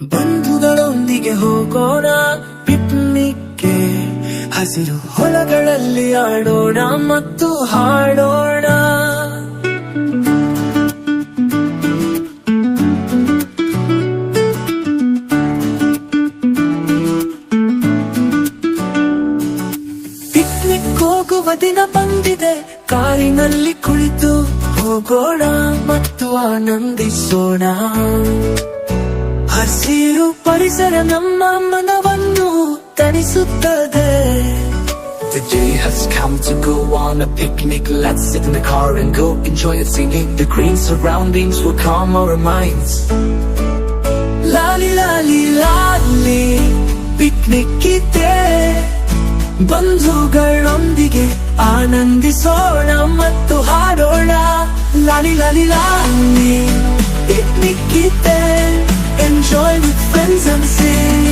ಬಂಧುಗಳೊಂದಿಗೆ ಹೋಗೋಣ ಪಿಕ್ನಿಕ್ಗೆ, ಹಸಿರು ಹೊಲಗಳಲ್ಲಿ ಆಡೋಣ ಮತ್ತು ಹಾಡೋಣ. ಪಿಕ್ನಿಕ್ ಹೋಗುವ ದಿನ ಬಂದಿದೆ, ಕಾರಿನಲ್ಲಿ ಕುಳಿತು ಹೋಗೋಣ ಮತ್ತು ಆನಂದಿಸೋಣ. ಹಸಿರು ಪರಿಸರ ನಮ್ಮ ಮನವನ್ನು ತಣಿಸುತ್ತದೆ. The day has come to go on a picnic. Let's sit in the car and go enjoy it singing. The green surroundings will calm our minds. Lali lali lali picnic ಇದೆ, ಬಂಧುಗಳೊಂದಿಗೆ ಆನಂದಿಸೋಣ ಮತ್ತು ಹಾಡೋಣ. ಲಾಲಿ ಲಾಲಿ ಲಾಲಿ picnic ಇದೆ, enjoy with friends and sing.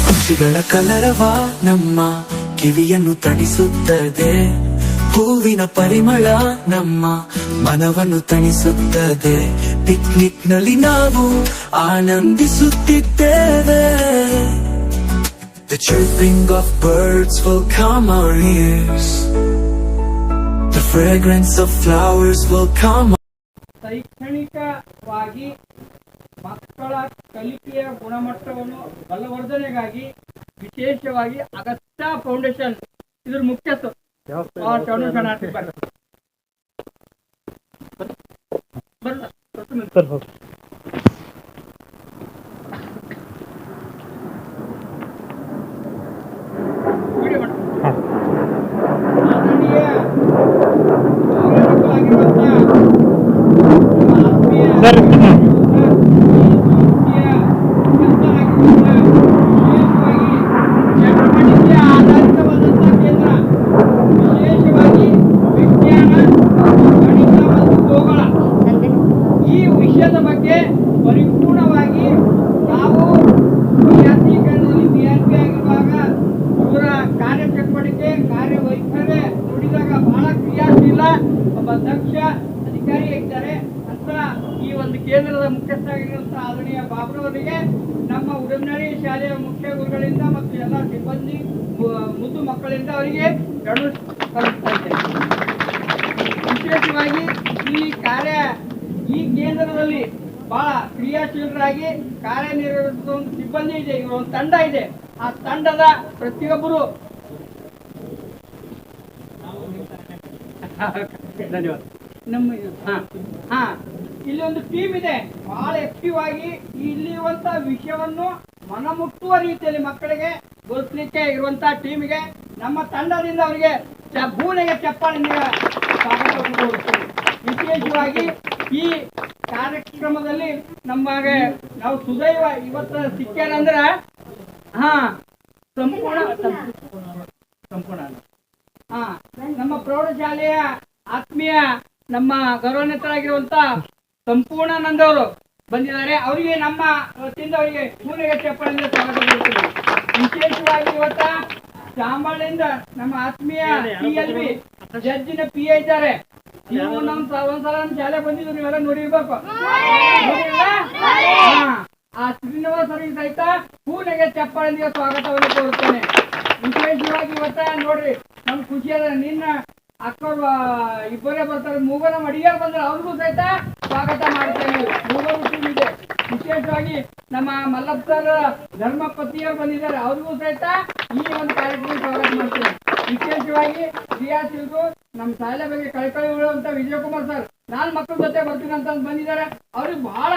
ಪಕ್ಷಿಗಳ ಕಲರವ ನಮ್ಮ ಕಿವಿಯನ್ನು ತಣಿಸುತ್ತದೆ. ಹೂವಿನ ಪರಿಮಳ ನಮ್ಮ ಮನವನ್ನು ತಣಿಸುತ್ತದೆ. ಪಿಕ್ನಿಕ್ ನಲ್ಲಿ ನಾವು ಆನಂದಿಸುತ್ತಿದ್ದೇವೆ. The chirping of birds will calm our ears. The fragrance of flowers will calm. ಶೈಕ್ಷಣಿಕವಾಗಿ ಮಕ್ಕಳ ಕಲಿಕೆಯ ಗುಣಮಟ್ಟವನ್ನು ಬಲವರ್ಧನೆಗಾಗಿ ವಿಶೇಷವಾಗಿ ಅಗಸ್ತ್ಯ ಫೌಂಡೇಶನ್ ಇದ್ರ ಮುಖ್ಯಸ್ಥರು ಪರಿಪೂರ್ಣವಾಗಿ ನಾವು ವಿದ್ಯಾರ್ಥಿಗಳಲ್ಲಿ ಆಗಿರುವಾಗ ಇವರ ಕಾರ್ಯಚಟುವಟಿಕೆ ಕಾರ್ಯವೈಖರಿ ನುಡಿದಾಗ ಬಹಳ ಕ್ರಿಯಾಶೀಲ ಒಬ್ಬ ದಕ್ಷ ಅಧಿಕಾರಿಯಾಗಿದ್ದಾರೆ ಅಂತ ಈ ಒಂದು ಕೇಂದ್ರದ ಮುಖ್ಯಸ್ಥರಾಗಿರುವಂತಹ ಆದರಣೀಯ ಬಾಬುರವರಿಗೆ ನಮ್ಮ ಉಡಮನಹಳ್ಳಿ ಶಾಲೆಯ ಮುಖ್ಯ ಗುರುಗಳಿಂದ ಮತ್ತು ಎಲ್ಲ ಸಿಬ್ಬಂದಿ ಮುದ್ದು ಮಕ್ಕಳಿಂದ ಅವರಿಗೆ ವಿಶೇಷವಾಗಿ ಈ ಕೇಂದ್ರದಲ್ಲಿ ಬಹಳ ಕ್ರಿಯಾಶೀಲರಾಗಿ ಕಾರ್ಯನಿರ್ವಹಿಸುವ ಒಂದು ಸಿಬ್ಬಂದಿ ಇದೆ, ಇವರ ಒಂದು ತಂಡ ಇದೆ. ಆ ತಂಡದ ಪ್ರತಿಯೊಬ್ಬರು ಧನ್ಯವಾದ. ನಮ್ಮ ಇಲ್ಲಿ ಒಂದು ಟೀಮ್ ಇದೆ, ಬಹಳ ಆಕ್ಟಿವ್ ಆಗಿ ಇಲ್ಲಿರುವಂತಹ ವಿಷಯವನ್ನು ಮನಮುಟ್ಟುವ ರೀತಿಯಲ್ಲಿ ಮಕ್ಕಳಿಗೆ ಬೋಧಿಸಲಿಕ್ಕೆ ಇರುವಂತಹ ಟೀಮಿಗೆ ನಮ್ಮ ತಂಡದಿಂದ ಅವರಿಗೆ ಭೂನೆಗೆ ಚಪ್ಪಾಳೆಯಿಂದ ಸ್ವಾಗತವನ್ನು ಕೋರುತ್ತೇವೆ. ವಿಶೇಷವಾಗಿ ಈ ಕಾರ್ಯಕ್ರಮದಲ್ಲಿ ನಮಗೆ ನಾವು ಸುದೈವ ಇವತ್ತು ಸಿಕ್ಕೇನಂದ್ರ ಸಂಪೂರ್ಣ ನಮ್ಮ ಪ್ರೌಢಶಾಲೆಯ ಆತ್ಮೀಯ ನಮ್ಮ ಗೌರವಾನ್ವಿತರಾಗಿರುವಂತ ಸಂಪೂರ್ಣಾನಂದವರು ಬಂದಿದ್ದಾರೆ. ಅವರಿಗೆ ನಮ್ಮ ವತಿಯಿಂದ ಅವರಿಗೆ ಪೂರ್ಣಿಗೆ ಚಪ್ಪಾಳೆಯಿಂದ ಸ್ವಾಗತ ಕೊಡ್ತೀವಿ. ವಿಶೇಷವಾಗಿ ಇವತ್ತ ಚಾಂಬಾಳಿಂದ ನಮ್ಮ ಆತ್ಮೀಯ PLB ಜಡ್ಜಿನ PA ಇದ್ದಾರೆ. ನೀವು ಒಂದ್ಸಲ ಶಾಲೆ ಬಂದಿದ್ದು ನೀವೆಲ್ಲ ನೋಡಿರ್ಬೇಕು. ಆ ಶ್ರೀನಿವಾಸರಿಗೆ ಸಹಿತ ಪೂರ್ಣಿಗೆ ಚಪ್ಪಾಳೆಯಿಂದ ಸ್ವಾಗತವನ್ನು ಕೋರುತ್ತೇನೆ. ವಿಶೇಷವಾಗಿ ಇವತ್ತ ನೋಡ್ರಿ ನಮ್ ಖುಷಿ ಅದ. ನಿನ್ನ ಅಕ್ಕವ್ರು ಇಬ್ಬರೇ ಬರ್ತಾರೆ, ಮೂಗನ ಅಡಿಯಾರ್ ಬಂದ್ರೆ ಅವ್ರಿಗೂ ಸಹಿತ ಸ್ವಾಗತ ಮಾಡ್ತೇನೆ. ಮೂಗರು ಟೀಮ್ ಇದೆ. ವಿಶೇಷವಾಗಿ ನಮ್ಮ ಮಲ್ಲಪ್ಪ ಸರ್ ಧರ್ಮಪತಿಯವರು ಬಂದಿದ್ದಾರೆ, ಅವ್ರಿಗೂ ಸಹಿತ ಈ ಒಂದು ಕಾರ್ಯಕ್ರಮ ಸ್ವಾಗತ ಮಾಡ್ತೇನೆ. ವಿಶೇಷವಾಗಿ ಕ್ರಿಯಾಶೀಲರು ನಮ್ಮ ಶಾಲೆ ಬಗ್ಗೆ ಕಳ್ಕಳಿ ಉಳುವಂತ ವಿಜಯಕುಮಾರ್ ಸರ್ 4 ಮಕ್ಕಳ ಜೊತೆ ಬರ್ತೀನಿ ಅಂತ ಬಂದಿದ್ದಾರೆ. ಅವ್ರಿಗೆ ಬಹಳ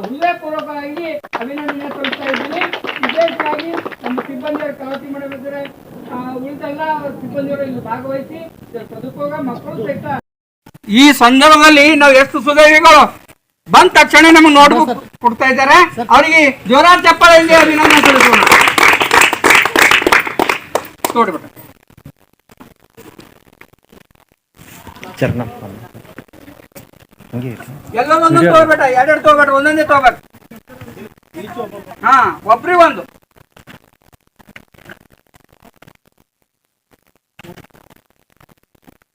ಹೃದಯಪೂರ್ವಕವಾಗಿ ಅಭಿನಂದನೆ ಸಲ್ಲಿಸ್ತಾ ಇದ್ದೀನಿ. ವಿಶೇಷವಾಗಿ ನಮ್ಮ ಸಿಬ್ಬಂದಿಯವರು ಕಲಾವತಿ ಮಾಡಿದ್ದಾರೆ, ಉಳಿದೆಲ್ಲ ಸಿಬ್ಬಂದಿಯವರು ಇಲ್ಲಿ ಭಾಗವಹಿಸಿ ಸದುಪಯೋಗ ಮಕ್ಕಳು ಸಹಿತ. ಈ ಸಂದರ್ಭದಲ್ಲಿ ನಾವು ಎಷ್ಟು ಸುದೈವಿಗಳು ಬಂದ ತಕ್ಷಣ ನಮಗೆ ನೋಟ್ಬುಕ್ ಕೊಡ್ತಾ ಇದ್ದಾರೆ. ಅವರಿಗೆ ಜೋರಾದ ಚಪ್ಪಾಳೆಯಿಂದ ಅಭಿನಂದನೆ ಸಲ್ಲಿಸೋಣ. ನೋಡ್ಬಿಟ್ಟ ಎಲ್ಲ ಒಂದೊಂದು ತಗೋಬೇಟ, 2 ತಗೋಬೇಟ, ಒಂದೊಂದೇ ತಗೋಬೇಕು. ಒಬ್ರಿಗೆ ಒಂದು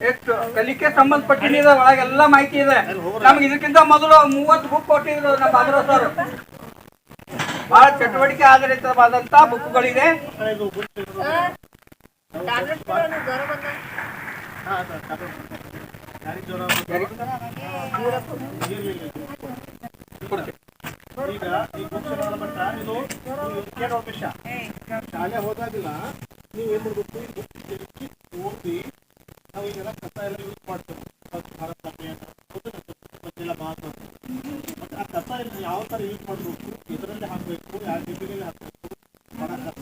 ಎಷ್ಟು ಕಲಿಕೆ ಸಂಬಂಧಪಟ್ಟಿದೆ ಒಳಗೆಲ್ಲ ಮಾಹಿತಿ ಇದೆ. ನಮ್ಗೆ ಇದಕ್ಕಿಂತ ಮೊದಲು 30 ಬುಕ್ ಕೊಟ್ಟಿದ್ರು ನಮ್ಮ ಬಾದ್ರ ಸರ್. ಬಹಳ ಚಟುವಟಿಕೆ ಆಧಾರಿತವಾದಂತ ಬುಕ್ಗಳಿದೆ. ಈಗ ಈ ಬುಕ್ ಇದು ಕೇಳೋ ವಿಷಯ ಶಾಲೆ ಹೋದಾಗಿಲ್ಲ ನೀವು ಏನ್ ಮಾಡ್ಬೇಕು, ಈ ಬುಕ್ ಓದಿ ನಾವು ಈಗೆಲ್ಲ ಕಸ ಎಲ್ಲ ಯೂಸ್ ಮಾಡ್ತೇವೆ. ಎಲ್ಲ ಮಾತು ಮತ್ತೆ ಆ ಕಸ ಯಾವ ತರ ಯೂಸ್ ಮಾಡಬೇಕು, ಎದರಲ್ಲಿ ಹಾಕಬೇಕು, ಯಾವ ಡಿಬ್ಬಿನಲ್ಲಿ ಹಾಕಬೇಕು, ಒಣ ಕಸ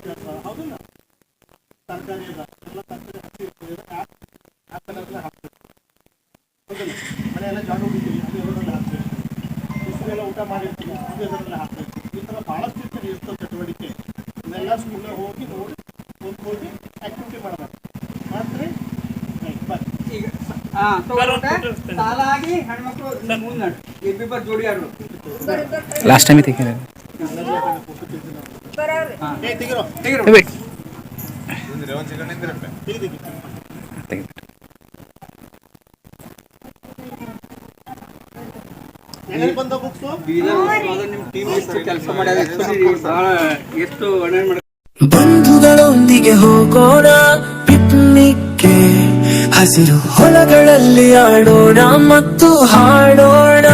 ಕಸ ಹೌದಿಲ್ಲ, ತರಕಾರಿ ಎಲ್ಲ ತರಕಾರಿ ಹಸಿ ಇರ್ತದೆ ಆ ಕಲರ್ಲೆ ಹಾಕ್ಬೇಕು. ಹೌದಿಲ್ಲ, ಮನೆಯೆಲ್ಲ ಜಾಡು ಹೊಡಿತೀವಿ ಅದು ಎದರಲ್ಲಿ ಹಾಕ್ಬೇಕು, ಬಿಸಿಲೆಲ್ಲ ಊಟ ಮಾಡಿರ್ತೀವಿ ಅದು ಎದರಲ್ಲಿ ಹಾಕ್ಬೇಕು. ಈ ಥರ ಭಾಳಷ್ಟು ಇರ್ತದೆ ಚಟುವಟಿಕೆ. ಇದೆಲ್ಲ ಸ್ಕೂಲ್ಗೆ ಹೋಗಿ ನೋಡಿ ಹೋಗಿ ಆಕ್ಟಿವಿಟಿ ಮಾಡಬೇಕು. ಮಾಡ್ತೀರಿ ಈಗ ಸಾಲಾಗಿ ಹೆಣ್ಮಕ್ಳು ಮುಂದೆ ಇಬ್ಬಿಬ್ಬರು ಜೋಡಿ ಆಡು ಲಾಸ್ಟ್ ಟೈಮ್ ತೆಗಿರೋ ಬಂದ ಬುಕ್ಸು ನಿಮ್ಮ ಟೀಮ್ ಎಷ್ಟು ಕೆಲಸ ಮಾಡ್ಯಾರ, ಎಷ್ಟು ವರ್ಣನೆ ಮಾಡ. ಬಂಧುಗಳೊಂದಿಗೆ ಹೋಗೋಣ ಪಿಕ್ನಿಕ್ಗೆ, ಹಸಿರು ಹೊಲಗಳಲ್ಲಿ ಆಡೋಣ ಮತ್ತು ಹಾಡೋಣ.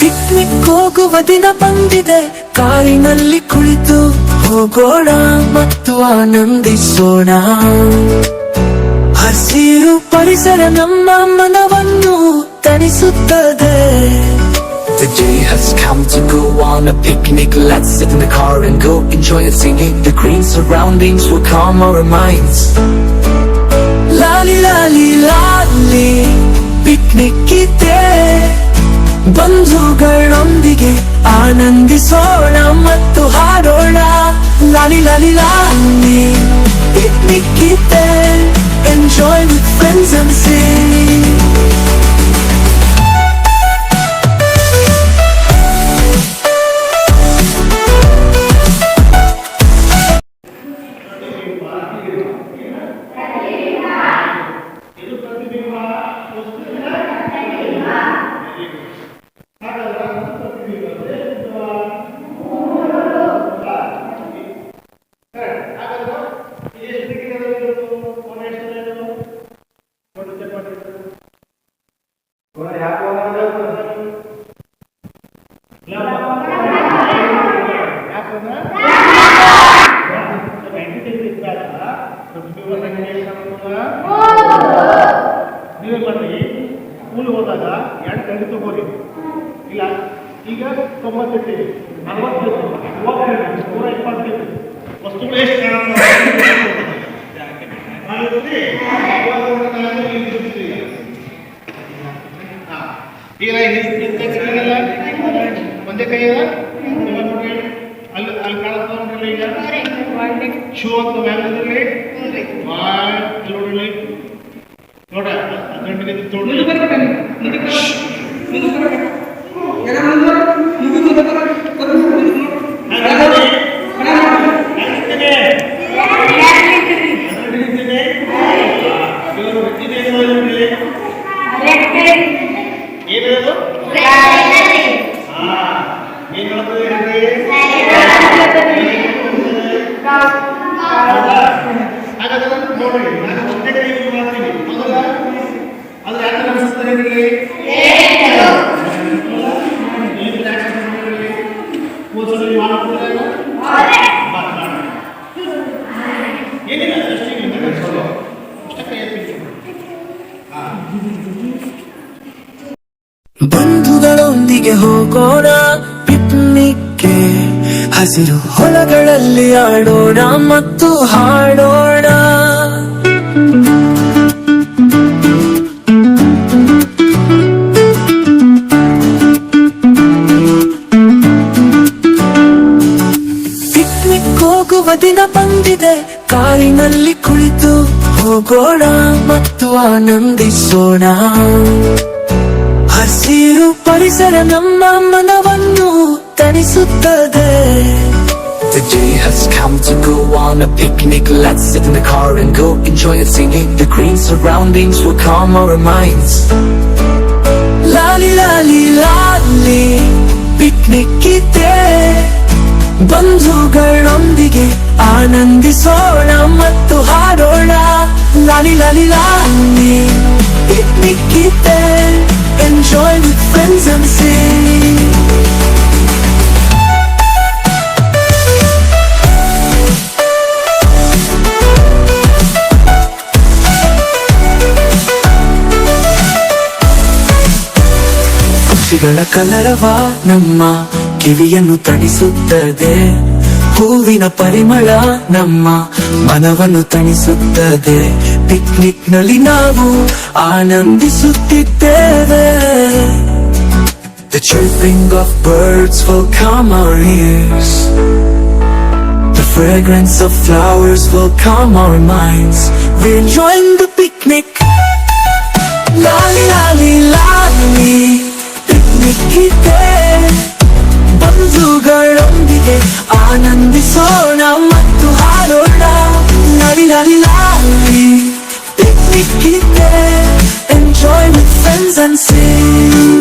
ಪಿಕ್ನಿಕ್ ಹೋಗುವ ದಿನ ಬಂದಿದೆ, ಕಾರಿನಲ್ಲಿ ಕುಳಿತು ಹೋಗೋಣ ಮತ್ತು ಆನಂದಿಸೋಣ. ಹಸಿರು ಪರಿಸರ ನಮ್ಮ ಮನವನ್ನು ತಣಿಸುತ್ತದೆ. The day has come to go on a picnic. Let's sit in the car and go enjoy it singing. The green surroundings will calm our minds. Lali lali lali picnic ಇದೆ, ಬಂಧುಗಳೊಂದಿಗೆ ಆನಂದಿಸೋಣ ಮತ್ತು ಹಾಡೋಣ. ಲಾಲಿ ಲಾಲಿ ಲಾಲಿ picnic ಇದೆ, enjoy with friends and sing. ನೀವೇನ್ ಮಾಡ್ರಿ, ಸ್ಕೂಲ್ಗೆ ಹೋದಾಗ 2 ಗಂಟೆ ತಗೋರಿ. ಇಲ್ಲ ಈಗ 98 40 120 ವಸ್ತುಗಳು ಎಷ್ಟು ಈಗ ಒಂದೇ ಕೈ ಅದ ಅಲ್ಲಿ ಕಾಣುತ್ತ ನೋಡ್ರಿ. ಈಗ ಶೂ ಅಂತ ಮ್ಯಾಗ್ನಲ್ಲಿ ನೋಡ್ರಿ ನೋಡ ಗಂಟೆಗೆ ಏನದು ಏನ್ ಹಾಗಾದ್ರೆ ನೋಡ್ರಿ, ನಾನು ಒಂದೇ ಕೈ ಯೂಸ್ ಮಾಡ್ತೀನಿ. ಮೊದಲ ಅದ್ರ ಯಾಕೆ ಅನಿಸ್ತಾರೆ ಹೇಳಿ, ಏನಿಲ್ಲ ಬಂಧುಗಳೊಂದಿಗೆ ಹೋಗೋಣ ಪಿಕ್ನಿಕ್ಗೆ, ಹಸಿರು ಹೊಲಗಳಲ್ಲಿ ಆಡೋಣ ಮತ್ತು ಹಾಡೋಣ. ಪಿಕ್ನಿಕ್ ಹೋಗುವ ದಿನ ಬಂದಿದೆ, ಕಾರಿನಲ್ಲಿ ಕುಳಿತು ಹೋಗೋಣ ಮತ್ತು ಆನಂದಿಸೋಣ. ಹಸಿ ಹಸಿರು ಪರಿಸರ ನಮ್ಮ ಮನವನ್ನು ತಣಿಸುತ್ತದೆ. The day has come to go on a picnic. Let's sit in the car and go enjoy it singing. The green surroundings will calm our minds. Lali lali lali picnic ಇದೆ. ಬಂಧುಗಳೊಂದಿಗೆ ಆನಂದಿಸೋಣ ಮತ್ತು ಹಾಡೋಣ. ಲಾಲಿ ಲಾಲಿ ಲಾಲಿ picnic ಇದೆ. Enjoy with friends and sing. ಪಕ್ಷಿಗಳ ಕಲರವ ನಮ್ಮ ಕಿವಿಯನ್ನು ತಣಿಸುತ್ತದೆ. ಹೂವಿನ ಪರಿಮಳ ನಮ್ಮ ಮನವನ್ನು ತಣಿಸುತ್ತದೆ. ಪಿಕ್ನಿಕ್ ನಲ್ಲಿ ನಾವು ಆನಂದಿಸುತ್ತಿದ್ದೇವೆ. The chirping of birds will calm our ears. The fragrance of flowers will calm our minds. We're enjoying the picnic. Lali lali lali picnic ಇದೆ. ಬಂಧುಗಳೊಂದಿಗೆ ಆನಂದಿಸೋಣ ಮತ್ತು ಹಾಡೋಣ. ಲಾಲಿ ಲಾಲಿ ಲಾಲಿ picnic ಇದೆ. Enjoy with friends and sing.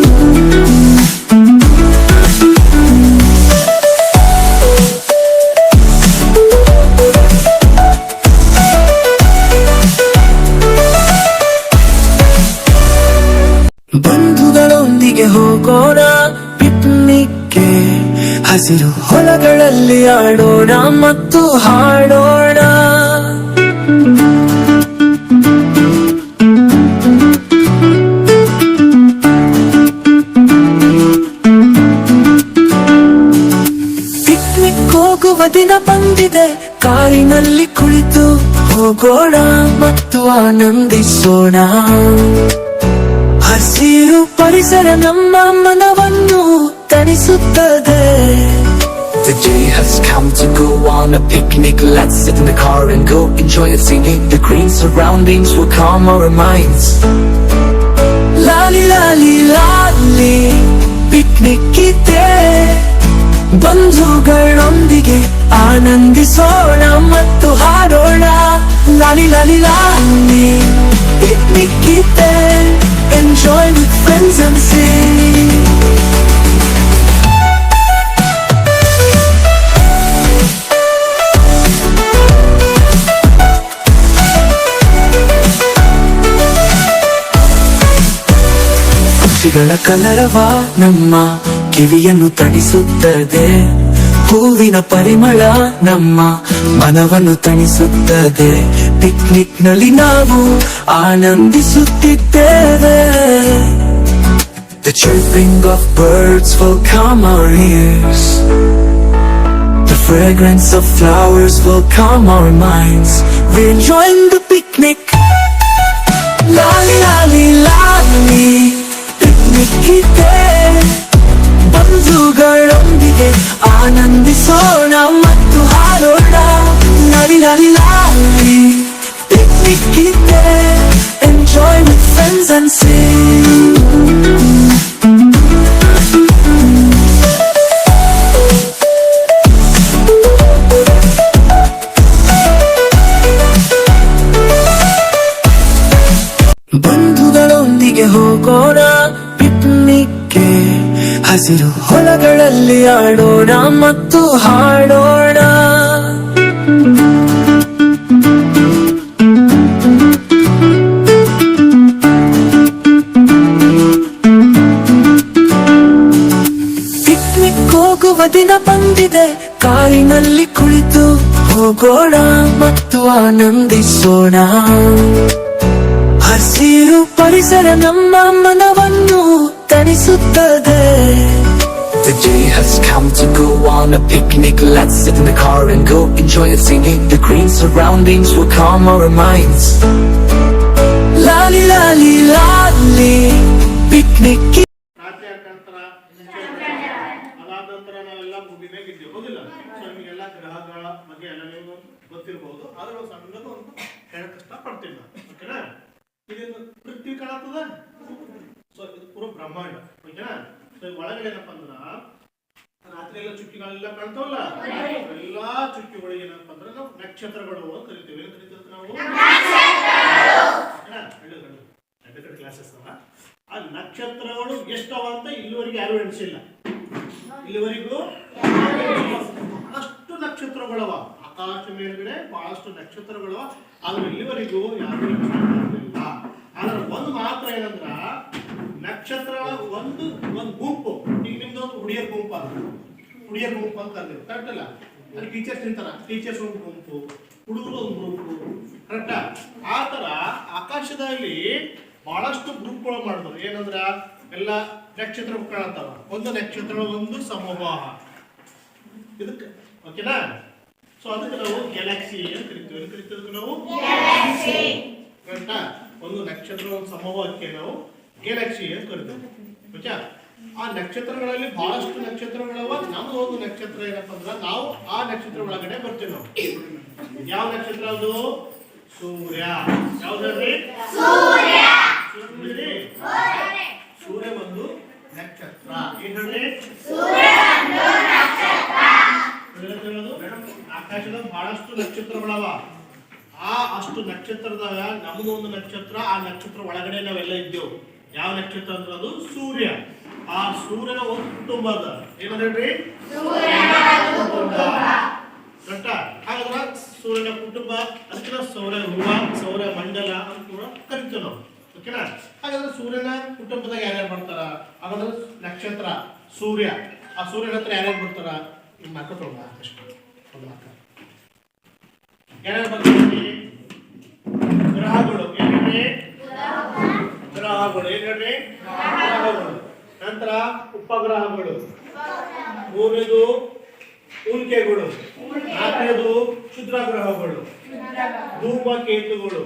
ಬಂಧುಗಳೊಂದಿಗೆ ಹೋಗೋಣ ಪಿಕ್ನಿಕ್ಗೆ. ಹಸಿರು ಹೊಲಗಳಲ್ಲಿ ಆಡೋಣ ಮತ್ತು ಹಾಡೋಣ. ಪಿಕ್ನಿಕ್ ಹೋಗುವ ದಿನ ಬಂದಿದೆ. ಕಾರಿನಲ್ಲಿ ಕುಳಿತು ಹೋಗೋಣ ಮತ್ತು ಆನಂದಿಸೋಣ. ಹಸಿರು ಪರಿಸರ ನಮ್ಮ ಮನವನ್ನು ತಣಿಸುತ್ತದೆ. The day has come to go on a picnic. Let's sit in the car and go enjoy it singing. The green surroundings will calm our minds. Lali lali lali picnic ಇದೆ. ಬಂಧುಗಳೊಂದಿಗೆ ಆನಂದಿಸೋಣ ಮತ್ತು ಹಾಡೋಣ. ಲಾಲಿ ಲಾಲಿ ಲಾಲಿ picnic ಇದೆ. Enjoy with friends and sing. ಪಕ್ಷಿಗಳ ಕಲರವ ನಮ್ಮ ಕಿವಿಯನ್ನು ತಣಿಸುತ್ತದೆ. ಹೂವಿನ ಪರಿಮಳ ನಮ್ಮ ಮನವನ್ನು ತಣಿಸುತ್ತದೆ. ಪಿಕ್ನಿಕ್ ನಲ್ಲಿ ನಾವು ಆನಂದಿಸುತ್ತಿದ್ದೇವೆ. The chirping of birds will calm our ears. The fragrance of flowers will calm our minds. We're enjoying the picnic. Lali lali lali picnic ಇದೆ. ಬಂಧುಗಳೊಂದಿಗೆ ಆನಂದಿಸೋಣ ಮತ್ತು ಹಾಡೋಣ. ಲಾಲಿ ಲಾಲಿ ಲಾಲಿ picnic ಇದೆ. Enjoy with friends and sing. ಬಂಧುಗಳೊಂದಿಗೆ ಹೋಗೋಣ ಪಿಕ್ನಿಕ್ಗೆ. ಹಸಿರು ಹೊಲಗಳಲ್ಲಿ ಆಡೋಣ ಮತ್ತು ಹಾಡೋಣ. ಪಿಕ್ನಿಕ್ ಹೋಗುವ ದಿನ ಬಂದಿದೆ. ಕಾರಿನಲ್ಲಿ ಕುಳಿತು ಹೋಗೋಣ ಮತ್ತು ಆನಂದಿಸೋಣ. ಹಸಿರು ಪರಿಸರ ನಮ್ಮ ಮನವನ್ನು ತಣಿಸುತ್ತದೆ. The day has come to go on a picnic. Let's sit in the car and go enjoy it singing. The green surroundings will calm our minds. Lali lali lali picnic. ರಾತ್ರಿ ನಂತರ ಅದಾದ ನಂತರ ನಾವೆಲ್ಲ ಮುಗಿದಾಗಿದ್ದೀವಿ ಹೌದಿಲ್ಲ. ಸೊ ನಿಮಗೆಲ್ಲ ಗ್ರಹಗಳ ಬಗ್ಗೆ ಎಲ್ಲ ನೀವು ಗೊತ್ತಿರಬಹುದು. ಆದ್ರೆ ನಾವು ಸಣ್ಣದ ಒಂದು ಹೇಳಕ್ ಇಷ್ಟ ಪಡ್ತೀನಿ ನಾನು. ಓಕೆನಾ? ಇದೇನು ಪೃಥ್ವಿ ಕಾಣತ್ತದ ಸೊ ಇದು ಪೂರ ಬ್ರಹ್ಮಾಂಡ, ಓಕೆನಾ? ಸೊ ಒಳಗಡೆ ಏನಪ್ಪ ಅಂದ್ರ ರಾತ್ರಿ ಎಲ್ಲ ಚುಕ್ಕಿಗಳೆಲ್ಲ ಕಾಣ್ತಾವಲ್ಲ, ಎಲ್ಲಾ ಚುಕ್ಕಿಗಳಿಗೆ ಏನಪ್ಪ ಅಂದ್ರೆ ನಾವು ನಕ್ಷತ್ರಗಳು ಅಂತ ಕರಿತೀವಿ. ಏನ್ ಕರಿತೀವಿ ನಾವು? ಕ್ಲಾಸಸ್ ಆ ನಕ್ಷತ್ರಗಳು ಎಷ್ಟವ ಅಂತ ಇಲ್ಲಿವರೆಗೆ ಯಾರು ಎಣಿಸಿಲ್ಲ. ಇಲ್ಲಿವರೆಗೂ ಬಹಳಷ್ಟು ನಕ್ಷತ್ರಗಳವ, ಆಕಾಶ ಮೇಲ್ಗಡೆ ಬಹಳಷ್ಟು ನಕ್ಷತ್ರಗಳವ, ಆದ್ರೆ ಇಲ್ಲಿವರೆಗೂ ಯಾರು ಎಣಿಸಿಲ್ಲ. ಆದ್ರೆ ಒಂದು ಮಾತ್ರ ಏನಂದ್ರ ನಕ್ಷತ್ರ ಒಂದು ಗುಂಪು. ಈಗ ನಿಮ್ದೊಂದು ಹುಡುಗಿಯರ ಗುಂಪು ಅದ, ಹುಡುಗಿಯರ ಗುಂಪು ಅಂತ ಅಂದೇವು, ಕರೆಕ್ಟ್ ಅಲ್ಲ? ಅಲ್ಲಿ ಟೀಚರ್ಸ್ ನಿಂತಾರ, ಟೀಚರ್ಸ್ ಒಂದು ಗುಂಪು, ಹುಡುಗರು ಒಂದು ಗ್ರೂಪು, ಕರೆಕ್ಟಾ? ಆ ತರ ಆಕಾಶದಲ್ಲಿ ಬಹಳಷ್ಟು ಗ್ರೂಪ್ಗಳು ಮಾಡಿದ್ರು. ಏನಂದ್ರ ಎಲ್ಲ ನಕ್ಷತ್ರಗಳು ಕಾಣತಾವ, ಒಂದು ನಕ್ಷತ್ರ ಒಂದು ಸಮೂಹ, ಇದಕ್ಕೆ ಓಕೆನಾ? ಸೊ ಅದಕ್ಕೆ ನಾವು ಗ್ಯಾಲಕ್ಸಿ ಅಂತ ಕರಿತೀವಿ. ಏನು ಕರಿತೀವಿ ನಾವು? ಕರೆಕ್ಟಾ? ಒಂದು ನಕ್ಷತ್ರ ಒಂದು ಸಮೂಹಕ್ಕೆ ನಾವು ಗ್ಯಾಲಕ್ಸಿ ಅಂತ ಕರಿತೀವಿ. ಓಕೆ? ಆ ನಕ್ಷತ್ರಗಳಲ್ಲಿ ಬಹಳಷ್ಟು ನಕ್ಷತ್ರಗಳವ. ನಮ್ದು ಒಂದು ನಕ್ಷತ್ರ ಏನಪ್ಪ ಅಂದ್ರೆ ನಾವು ಆ ನಕ್ಷತ್ರ ಒಳಗಡೆ ಬರ್ತೀವಿ. ನಾವು ಯಾವ ನಕ್ಷತ್ರ ಅದು? ಸೂರ್ಯ. ಯಾವ್ದ್ರಿ? ಸೂರ್ಯ ಒಂದು ನಕ್ಷತ್ರ. ಏನ್ ಹೇಳ್ರಿ? ಆಕಾಶದ ಬಹಳಷ್ಟು ನಕ್ಷತ್ರಗಳವ. ಆ ಅಷ್ಟು ನಕ್ಷತ್ರದಾಗ ನಮ್ದು ಒಂದು ನಕ್ಷತ್ರ, ಆ ನಕ್ಷತ್ರ ಒಳಗಡೆ ನಾವೆಲ್ಲ ಇದ್ದೇವು. ಯಾವ ನಕ್ಷತ್ರ ಅಂದ್ರೆ ಅದು ಸೂರ್ಯ. ಆ ಸೂರ್ಯನ ಒಂದು ಕುಟುಂಬ ಅದ. ಏನಂದ್ರಿ? ಕರೆಕ್ಟಾ? ಹಾಗಾದ್ರೆ ಸೂರ್ಯನ ಕುಟುಂಬ, ಅದಕ್ಕೆ ಸೌರ ಧ್ರುವ, ಸೌರ ಮಂಡಲ ಅಂತ ಕೂಡ ಕರಿತೀವಿ ನಾವು. ಓಕೆನಾ? ಹಾಗಾದ್ರೆ ಸೂರ್ಯನ ಕುಟುಂಬದಾಗ ಯಾರ್ಯಾರು ಬರ್ತಾರ? ಹಾಗಾದ್ರೆ ನಕ್ಷತ್ರ ಸೂರ್ಯ. ಆ ಸೂರ್ಯನ ಹತ್ರ ಯಾರ್ಯಾರು ಬರ್ತಾರ? ಮಕ್ಕ ತೊಗೊಂಡ ಒಂದು ಮಕ್ಕ ಯಾರ್ಯಾರು ಬರ್ತಾರೆ? ಗ್ರಹಗಳು. ಏನ್ ಹೇಳ್ರಿ? ಗ್ರಹಗಳು. ಏನ್ ಹೇಳ್ರಿ? ಗ್ರಹಗಳು. ನಂತರ ಉಪಗ್ರಹಗಳು, ಮೂರನೇದು ಉಲ್ಕೆಗಳು, ನಾಲ್ಕನೇದು ಕ್ಷುದ್ರಗ್ರಹಗಳು, ಧೂಮಕೇತುಗಳು,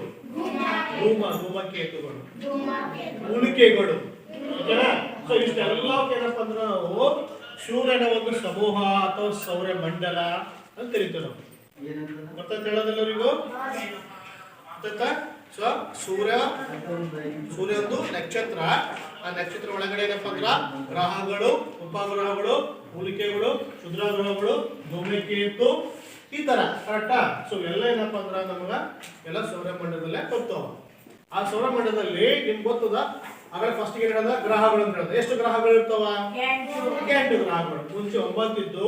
ಧೂಮಕೇತುಗಳು, ಉಲ್ಕೆಗಳು. ಓಕೆನಾ? ಸೊ ಇಷ್ಟೆಲ್ಲ ಏನಪ್ಪ ಅಂದ್ರೆ ನಾವು ಸೂರ್ಯನ ಒಂದು ಸಮೂಹ ಅಥವಾ ಸೌರ ಮಂಡಲ ಅಂತ ಕರಿತೀವಿ ನಾವು. ಗೊತ್ತಾಯ್ತು ಹೇಳೋದೆಲ್ಲರಿಗೂ? ಗೊತ್ತಾಯ್ತಾ? ಸೊ ಸೂರ್ಯ ಒಂದು ನಕ್ಷತ್ರ. ಆ ನಕ್ಷತ್ರ ಒಳಗಡೆ ಏನಪ್ಪ ಅಂದ್ರ ಗ್ರಹಗಳು, ಉಪಗ್ರಹಗಳು, ಉಲ್ಕೆಗಳು, ಕ್ಷುದ್ರಗ್ರಹಗಳು, ಧೂಮಕೇತು, ಈ ತರ. ಕರೆಕ್ಟಾ? ಸೊ ಎಲ್ಲ ಏನಪ್ಪ ಅಂದ್ರ ನಮಗ ಎಲ್ಲ ಸೌರಮಂಡಲದಲ್ಲೇ ಬರ್ತಾವ. ಆ ಸೌರಮಂಡಲದಲ್ಲಿ ನಿಮ್ಗೆ ಗೊತ್ತದ, ಆಗ ಫಸ್ಟ್ ಏನ್ ಹೇಳದ? ಗ್ರಹಗಳು ಅಂತ ಹೇಳದ. ಎಷ್ಟು ಗ್ರಹಗಳು ಇರ್ತಾವ? 8 ಗ್ರಹಗಳು. ಮುಂಚೆ 9 ಇದ್ದು,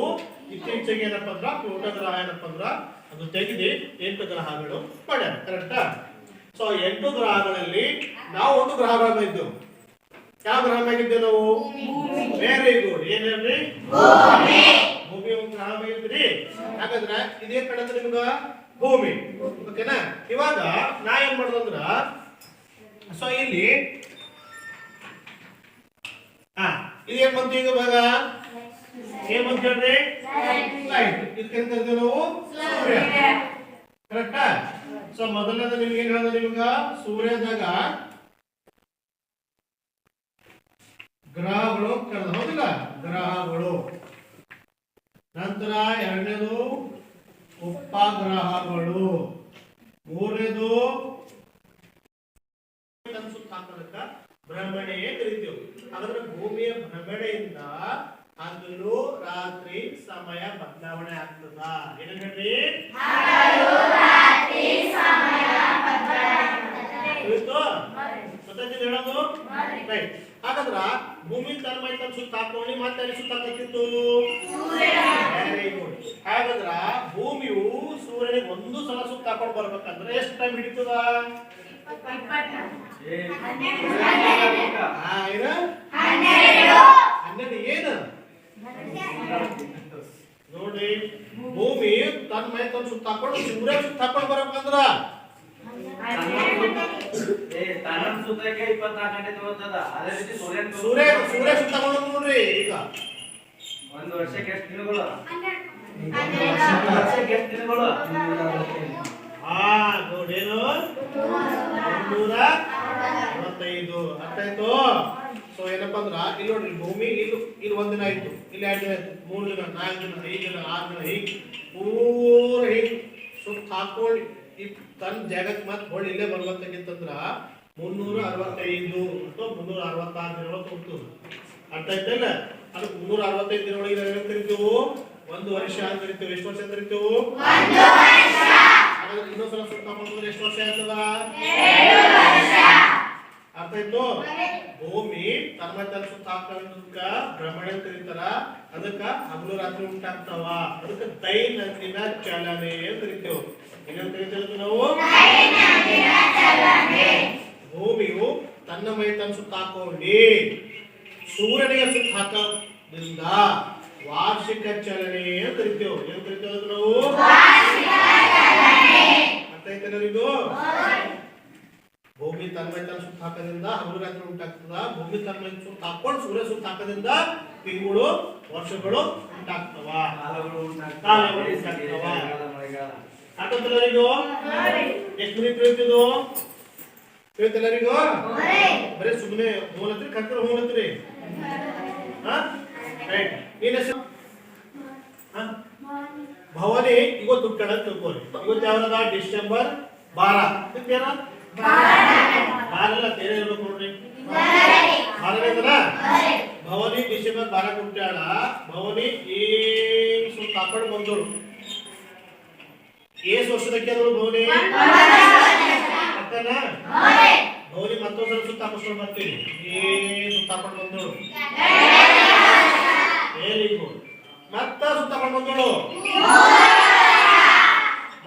ಇತ್ತೀಚೆಗೆ ಏನಪ್ಪ ಅಂದ್ರ ಪ್ಲೂಟೋ ಗ್ರಹ ಏನಪ್ಪ ಅಂದ್ರ ಅದು ತೆಗೆದಿ 8 ಗ್ರಹಗಳು ಮಾಡ್ಯಾರ. ಕರೆಕ್ಟಾ? ಸೊ 8 ಗ್ರಹಗಳಲ್ಲಿ ನಾವು ಒಂದು ಗ್ರಹಗಳ ಇದ್ದೆವು. ಯಾವ ಗ್ರಹ ಮ್ಯಾಗಿದ್ದೇವೆ ನಾವು? Very good. ಏನ್ ಹೇಳ್ರಿ? ಭೂಮಿ ಒಂದು ಗ್ರಹ ಮ್ಯಾಗಿದ್ರಿ. ಯಾಕಂದ್ರೆ ಇದೇ ಕಡೆ ಅಂದ್ರೆ ನಿಮ್ಗ ಭೂಮಿ. ಓಕೆನಾ? ಇವಾಗ ನಾ ಏನ್ ಮಾಡ್ದಂದ್ರ, ಸೊ ಇಲ್ಲಿ ಇದೇನ್ ಬಂತು ಈಗ? ಇವಾಗ ಏನ್ ಬಂತು ಹೇಳ್ರಿ? ಲೈಟ್. ಇದಕ್ಕೆ ನಾವು ಸೂರ್ಯ. ಕರೆಕ್ಟಾ? ಸೊ ಮೊದಲನೇದು ನಿಮ್ಗೆ ಏನ್ ಹೇಳಿದ್ರೆ, ನಿಮ್ಗ ಸೂರ್ಯದಾಗ ಗ್ರಹಗಳು ಕಳೆದ, ಹೌದಿಲ್ಲ? ಗ್ರಹಗಳು. ನಂತರ ಎರಡನೇದು ಉಪಗ್ರಹಗಳು. ಮೂರನೇದು ಭ್ರಮಣೆ ಕರಿತೀವಿ. ಹಾಗಾದ್ರೆ ಭೂಮಿಯ ಭ್ರಮಣೆಯಿಂದ ಹಗಲು ರಾತ್ರಿ ಸಮಯ ಬದಲಾವಣೆ ಆಗ್ತದ. ಏನ್ ಹೇಳ್ರಿ? ಹೇಳೋದು ರೈಟ್. ಹಾಗಾದ್ರ ಭೂಮಿ ತನ್ನ ಮೈ ತನ್ನ ಸುತ್ತ ಹಾಕೊಂಡು ಮತ್ತೆ ಅಲ್ಲಿ ಸುತ್ತಾಕತ್ತಿತ್ತು. Very good. ಹಾಗಾದ್ರ ಭೂಮಿಯು ಸೂರ್ಯನಿಗೆ ಒಂದು ಸಲ ಸುತ್ತ ಹಾಕೊಂಡು ಬರ್ಬೇಕಂದ್ರೆ ಎಷ್ಟು ಟೈಮ್ ಹಿಡಿತದ? 12 ಏನು ನೋಡಿ, ಭೂಮಿ ತನ್ನ ಮೈ ತನ್ನ ಸುತ್ತ ಹಾಕೊಂಡು ಸೂರ್ಯ ಸುತ್ತ ಹಾಕೊಂಡು ಬರ್ಬೇಕಂದ್ರ ಸೂರ್ಯ ಸುತ್ತ ಹಾಕೊಂಡು ನೋಡ್ರಿ. ಈಗ ಒಂದು ವರ್ಷಕ್ಕೆ ಎಷ್ಟು ದಿನಗಳು? ನೋಡೇನು 365. ಅರ್ಥ ಆಯ್ತು? ಸೊ ಏನಪ್ಪಾ ಅಂದ್ರ ಇಲ್ಲಿ ನೋಡ್ರಿ, ಭೂಮಿ ಇಲ್ಲಿ ಒಂದಿನ ಆಯ್ತು, ಇಲ್ಲಿ 2 ದಿನ ಆಯ್ತು, 3 ದಿನ, 4 ದಿನ, 5 ದಿನ, 6 ದಿನ, ಹೀಗೆ ಪೂರ ಹೀಗೆ ಸುತ್ತ ಹಾಕೊಂಡು ಈ ತನ್ನ ಜಾಗಕ್ಕೆ ಮತ್ತೆ ಹೊಳ್ಳಿ ಇಲ್ಲೇ ಬರ್ಲಂತಂದ್ರ 365 ಅಥವಾ 366 ದಿನಗಳು ಹೋಗ್ತದೆ. ಅರ್ಥ ಆಯ್ತಲ್ಲ? ಅದು 365 ದಿನಗಳಿಗೆ ನಾವು ಏನು ಕರಿತೀವಿ? 1 ವರ್ಷ ಅಂತ ಕರಿತೀವಿ. ಎಷ್ಟು ವರ್ಷ ಅಂತ ಕರಿತೀವಿ? 1 ವರ್ಷ. ಹಾಗಾದ್ರೆ ಇನ್ನೊಂದ್ಸಲ ಸುತ್ತ ಮಾಡಿದ್ರೆ ಎಷ್ಟು ವರ್ಷ ಆಗ್ತದ? 2 ವರ್ಷ. ಅರ್ಥ ಆಯ್ತು? ಭೂಮಿ ತನ್ನ ಸುತ್ತ ಹಾಕೋದಕ್ಕ ಭ್ರಮಣ ಅಂತ ಕರೀತಾರ. ಅದಕ್ಕ ಹಗಲು ರಾತ್ರಿ ಉಂಟಾಗ್ತಾವ. ಅದಕ್ಕೆ ದೈನಂದಿನ ಚಲನೆ ಅಂತ ಕರಿತೇವೆ. ಏನಂತ ಕರಿತೇವೆ ನಾವು? ಭೂಮಿಯು ತನ್ನ ಮೈ ತನ್ನ ಸುತ್ತ ಹಾಕೊಂಡಿ ಸೂರ್ಯನಿಗೆ ಸುತ್ತ ಹಾಕೋದ್ರಿಂದ ವಾರ್ಷಿಕ ಚಲನೆ ಅಂತ ಕರಿತೇವೆ. ಏನ್ ಕರಿತೇವೆ ನಾವು? ಅರ್ಥ ಆಯ್ತಲ್ಲ ಇದು? ಭೂಮಿ ತನ್ನ ಮೈ ತನ್ನ ಸುತ್ತ ಹಾಕೋದ್ರಿಂದ ಹಗಲು ರಾತ್ರಿ ಉಂಟಾಗ್ತದ. ಭೂಮಿ ತನ್ನ ಮೈ ಸುತ್ತ ಹಾಕೊಂಡು ಸೂರ್ಯ ಸುತ್ತ ಹಾಕೋದ್ರಿಂದ ತಿಂಗಳು ವರ್ಷಗಳು ಉಂಟಾಗ್ತವ. ಹಾಕೋತಿಲ್ಲರಿಗೂ ಎಷ್ಟು ಮಿನಿಟ್ ತಿಳಿತಿದ್ದು? ತಿಳಿತಿಲ್ಲರಿಗೂ? ಬರೀ ಸುಮ್ಮನೆ ಹೋಲತ್ರಿ ಕರ್ಕರ್ ಹೋಲತ್ರಿ. ಭವಾನಿ ಇವತ್ತು ಹುಟ್ಟಣ ತಿಳ್ಕೊಳ್ಳಿ. ಇವತ್ತು ಯಾವ್ದ? ಡಿಸೆಂಬರ್ 12. ಬಾರಲ್ಲ ತೇರೆ ಇರ್ಬೇಕು ನೋಡ್ರಿ. ಭವಾನಿ ಡಿಸೆಂಬರ್ 12 ಹುಟ್ಟಾಳ. ಭವಾನಿ ಈ ಸ್ವಲ್ಪ ಕಾಪಾಡು ಬಂದೋಳು. ಏಸ್ ವರ್ಷದಕ್ಕೆ ಅದಳು ಭವಾನಿ? ಅರ್ಥನಾ? ಭವಾನಿ ಮತ್ತೊಂದ್ಸಲ ಸುತ್ತ ಹಾಕಿಸ್ಕೊಂಡು ಬರ್ತೀವಿ. ಸುತ್ತ ಹಾಕೊಂಡು ಬಂದೋಳು. Very good. ಮತ್ತ ಸುತ್ತ ಹಾಕೊಂಡು ಬಂದೋಳು.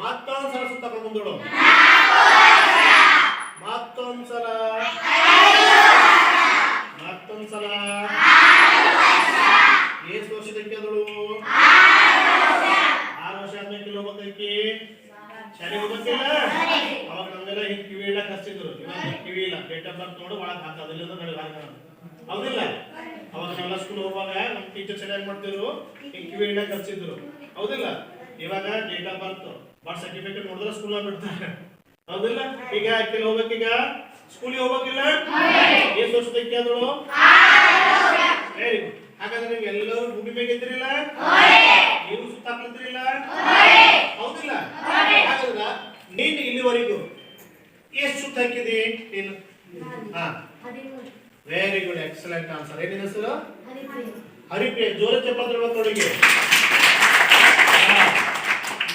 ಮತ್ತೊಂದ್ಸಲ ಸುತ್ತ ಹಾಕೊಂಡು ಬಂದೋಳು. ಮತ್ತೊಂದ್ಸಲ ಎಷ್ಟು ವರ್ಷದಕ್ಕೆ ಅದಳು? 6 ವರ್ಷ ಆದ್ಮೇಲೆ ಹೋಗ್ಬೇಕಿ ಶಾಲೆ ಹೋಗ್ಬೇಕಿಲ್ಲ. ಅವಾಗ ನಮ್ಗೆಲ್ಲ ಹಿಂಗ್ ಕಿವಿ ಇಲ್ಲ ಕರ್ಸಿದ್ರು. ಇವಾಗ ಕಿವಿ ಇಲ್ಲ. ಡೇಟ್ ಆಫ್ ಬರ್ತ್ ನೋಡು ಒಳಗೆ ಹಾಕೋದಿಲ್ಲ ನನಗೆ ಹಾಕೋಣ. ಹೌದಿಲ್ಲ? ಅವಾಗ ನಾವೆಲ್ಲ ಸ್ಕೂಲ್ ಹೋಗುವಾಗ ನಮ್ಮ ಟೀಚರ್ ಸರಿಯಾಗಿ ಮಾಡ್ತಿದ್ರು. ಹಿಂಗ್ ಕಿವಿ ಇಲ್ಲ ಕರ್ಸಿದ್ರು. ಹೌದಿಲ್ಲ? ಇವಾಗ ಡೇಟ್ ಆಫ್ ಬರ್ತ್ ಸರ್ಟಿಫಿಕೇಟ್ ನೋಡಿದ್ರೆ ಸ್ಕೂಲ್ ಬಿಡ್ತಾರೆ. ಹೌದಿಲ್ಲ? ಈಗ ಆಕ್ಚುಲಿ ಹೋಗ್ಬೇಕೀಗ ಸ್ಕೂಲಿಗೆ ಹೋಗ್ಬೇಕಿಲ್ಲ. ಎಷ್ಟು ವರ್ಷದಕ್ಕೆ ಅದಳು? Very good. ಹಾಗಾದ್ರೆ ನೀವು ಎಲ್ಲರೂ ಭೂಮಿ ಮೇಲೆ ಇದ್ರಿಲ್ಲ? ನೀವು ಸುತ್ತ ಹಾಕ್ತಿರಿಲ್ಲ? ಹೌದಿಲ್ಲ? ಹಾಗಾದ್ರೆ ನೀನು ಇಲ್ಲಿವರೆಗೂ ಎಷ್ಟು ಸುತ್ತ ಹಾಕಿದಿ ನೀನು? Very good, excellent answer. ಏನಿದೆ ಹೆಸರು? ಹರಿಪ್ರಿಯ. ಜೋರ ಚಪ್ಪಾಳೆ ತಗೊಳ್ಳಿ.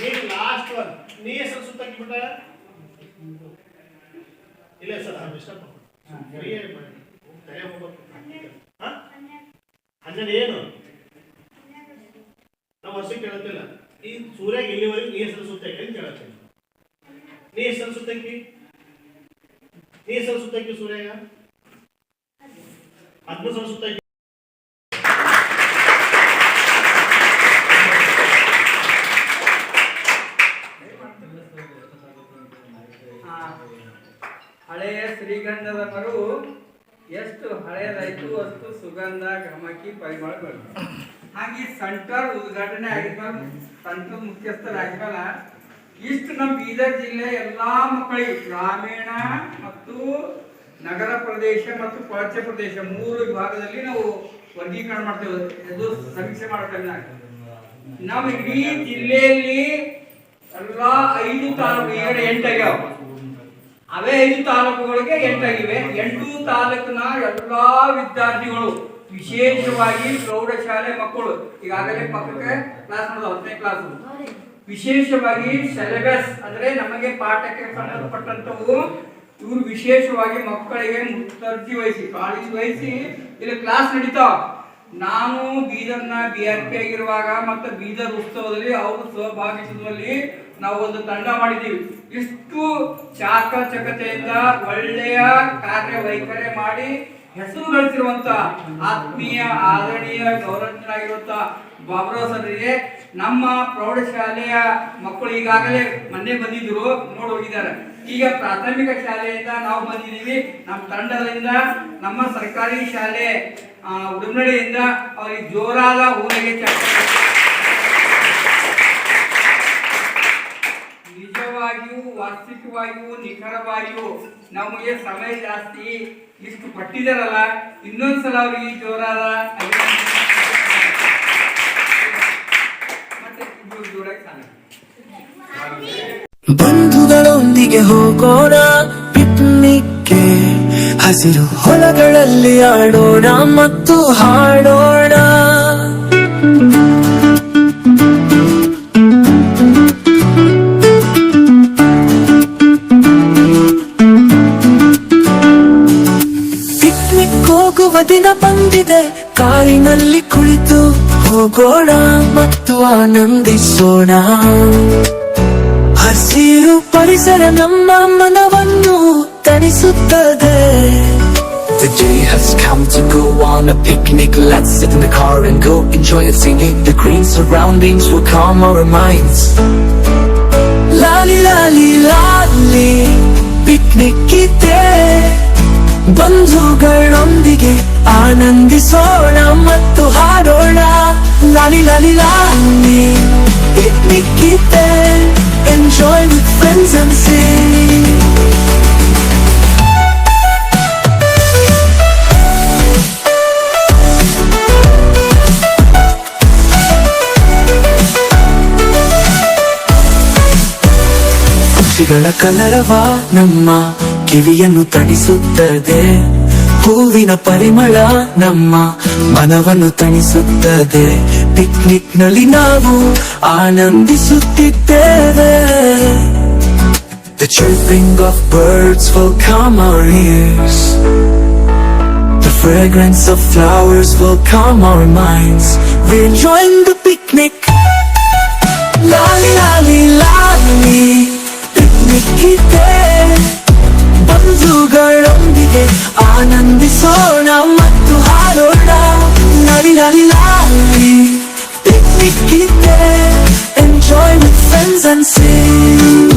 ನೀನು ಲಾಸ್ಟ್ ಒನ್. ನೀ ಎಷ್ಟು ಸುತ್ತ ಹಾಕಿಬಿಟ್ಟ? ಇಲ್ಲ ಸರ್, ಡಿಸ್ಟರ್ಬ್ ಮಾಡಿ. 12 ಏನು? ನಾವು ವರ್ಷಕ್ಕೆ ಕೇಳತ್ತಿಲ್ಲ. ಈ ಸೂರ್ಯಗೆ ಇಲ್ಲಿವರೆಗೂ ನೀ ಹೆಸರು ಸುತ್ತಕ್ಕೆ ಅಂತ ಕೇಳತ್ತೀನಿ. ನೀ ಹೆಸರು ಸುತ್ತಕ್ಕೆ? ನೀ ಹೆಸರು ಸುತ್ತಕ್ಕೆ ಸೂರ್ಯ 13 ಸಲ ಸುತ್ತಕ್ಕೆ. ಹಳೆಯ ಶ್ರೀಗಂಧದ ಮರು ಎಷ್ಟು ಹಳೆಯದಾಯ್ತು ಅಷ್ಟು ಸುಗಂಧ ಗಮಕಿ ಪರಿಮಳ ಬರುತ್ತೆ. ಹಾಗೆ ಸೆಂಟರ್ ಉದ್ಘಾಟನೆ ಆಗಿದ್ಮೇಲೆ ಸೆಂಟರ್ ಮುಖ್ಯಸ್ಥರಾಗಿದ್ಮೇಲೆ ಇಷ್ಟು ನಮ್ಮ ಬೀದರ್ ಜಿಲ್ಲೆ ಎಲ್ಲಾ ಮಕ್ಕಳಿಗೆ ಗ್ರಾಮೀಣ ಮತ್ತು ನಗರ ಪ್ರದೇಶ ಮತ್ತು ಕೊಳಚೆ ಪ್ರದೇಶ 3 ವಿಭಾಗದಲ್ಲಿ ನಾವು ವರ್ಗೀಕರಣ ಮಾಡ್ತೇವೆ. ಇದು ಸಮೀಕ್ಷೆ ಮಾಡೋ ಟೈಮ್ನಾಗ ನಮ್ಮ ಇಡೀ ಜಿಲ್ಲೆಯಲ್ಲಿ ಎಲ್ಲಾ 5 ತಾಲೂಕು 8 ಆಗ್ಯಾವ. ಅವೇ 5 ತಾಲೂಕುಗಳಿಗೆ 8 ಆಗಿವೆ. 8 ತಾಲೂಕಿನ ಎಲ್ಲಾ ವಿದ್ಯಾರ್ಥಿಗಳು ವಿಶೇಷವಾಗಿ ಪ್ರೌಢಶಾಲೆ ಮಕ್ಕಳು ಈಗಾಗಲೇ ಪಕ್ಕಕ್ಕೆ ಕ್ಲಾಸ್ ಮಾಡೋದು 10ನೇ ಕ್ಲಾಸ್. ವಿಶೇಷವಾಗಿ ಸಿಲೆಬಸ್ ಅಂದ್ರೆ ನಮಗೆ ಪಾಠಕ್ಕೆ ಸಂಬಂಧಪಟ್ಟಂತವು ಇವರು ವಿಶೇಷವಾಗಿ ಮಕ್ಕಳಿಗೆ ಮುತರ್ಜಿ ವಹಿಸಿ ಕಾಳಜಿ ವಹಿಸಿ ಇಲ್ಲಿ ಕ್ಲಾಸ್ ನಡೀತಾವ. ನಾನು ಬೀದರ್ನ BRP ಆಗಿರುವಾಗ ಮತ್ತು ಬೀದರ್ ಉತ್ಸವದಲ್ಲಿ ಅವರು ಸಹಭಾಗಿತ್ವದಲ್ಲಿ ನಾವು ಒಂದು ತಂಡ ಮಾಡಿದ್ದೀವಿ. ಇಷ್ಟು ಚಾಕಚಕತೆಯಿಂದ ಒಳ್ಳೆಯ ಕಾರ್ಯವೈಖರಿ ಮಾಡಿ ಹೆಸರು ಗಳಿಸಿರುವಂತ ಆತ್ಮೀಯ ಆದರಣೀಯ ಗೌರವರಾಗಿರುವಂತ ಬಾಬುರಾವ್ ಸರ್ರಿಗೆ ನಮ್ಮ ಪ್ರೌಢಶಾಲೆಯ ಮಕ್ಕಳು ಈಗಾಗಲೇ ಮೊನ್ನೆ ಬಂದಿದ್ರು, ನೋಡಿ ಹೋಗಿದ್ದಾರೆ. ಈಗ ಪ್ರಾಥಮಿಕ ಶಾಲೆಯಿಂದ ನಾವು ಬಂದಿದ್ದೀವಿ. ನಮ್ಮ ತಂಡದಿಂದ ನಮ್ಮ ಸರ್ಕಾರಿ ಶಾಲೆ ಉಡುಮಡಿಯಿಂದ ಅವರಿಗೆ ಜೋರಾದ ಊರಿಗೆ ನಿಜವಾಗಿಯೂ ವಾಸ್ತವಿಕವಾಗಿಯೂ ನಿಖರವಾಗಿಯೂ ನಮಗೆ ಸಮಯ ಜಾಸ್ತಿ ಇಷ್ಟು ಪಟ್ಟಿದಾರಲ್ಲ, ಇನ್ನೊಂದ್ಸಲ ಅವರಿಗೆ ಜೋರಾದ ಬಂಧುಗಳೊಂದಿಗೆ ಹೋಗೋಣ ಪಿಕ್ನಿಕ್ಗೆ. ಹಸಿರು ಹೊಲಗಳಲ್ಲಿ ಆಡೋಣ ಮತ್ತು ಹಾಡೋಣ. ಪಿಕ್ನಿಕ್ ಹೋಗುವ ದಿನ ಬಂದಿದೆ, ಕಾರಿನಲ್ಲಿ ಕುಳಿತು ಹೋಗೋಣ ಮತ್ತು ಆನಂದಿಸೋಣ. ಹಸಿರು ಪರಿಸರ ನಮ್ಮ ಮನವನ್ನು ತಣಿಸುತ್ತದೆ. The day has come to go on a picnic. Let's sit in the car and go enjoy it singing. The green surroundings will calm our minds. Lali lali lali, picnic ಇದೆ. ಬಂಧುಗಳೊಂದಿಗೆ ಆನಂದಿಸೋಣ ಮತ್ತು ಹಾಡೋಣ. ಲಾಲಿ ಲಾಲಿ ಲಾಲಿ, ಪಿಕ್ನಿಕ್ ಇದೆ. Enjoy with friends and sing. ಪಕ್ಷಿಗಳ ಕಲರವ ನಮ್ಮ ಕಿವಿಯನ್ನು ತಣಿಸುತ್ತದೆ. ಹೂವಿನ ಪರಿಮಳ ನಮ್ಮ ಮನವನ್ನು ತಣಿಸುತ್ತದೆ. ಪಿಕ್ನಿಕ್ ನಲ್ಲಿ ನಾವು ಆನಂದಿಸುತ್ತಿದ್ದೇವೆ. The chirping of birds will calm our ears. The fragrance of flowers will calm our minds. We're enjoying the picnic. Lali lali lali, picnic ಇದೆ. ಬಂಧುಗಳೊಂದಿಗೆ ಆನಂದಿಸೋಣ ಮತ್ತು ಹಾಡೋಣ. ಲಾಲಿ ಲಾಲಿ ಲಾಲಿ, ಪಿಕ್ನಿಕ್ ಇದೆ. Enjoy with friends and sing.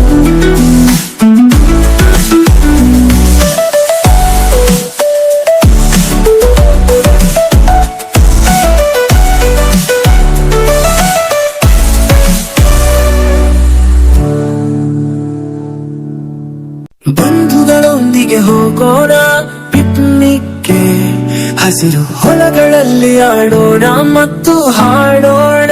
ಬಂಧುಗಳೊಂದಿಗೆ ಹೋಗೋಣ ಪಿಕ್ನಿಕ್ಗೆ. ಹಸಿರು ಹೊಲಗಳಲ್ಲಿ ಆಡೋಣ ಮತ್ತು ಹಾಡೋಣ.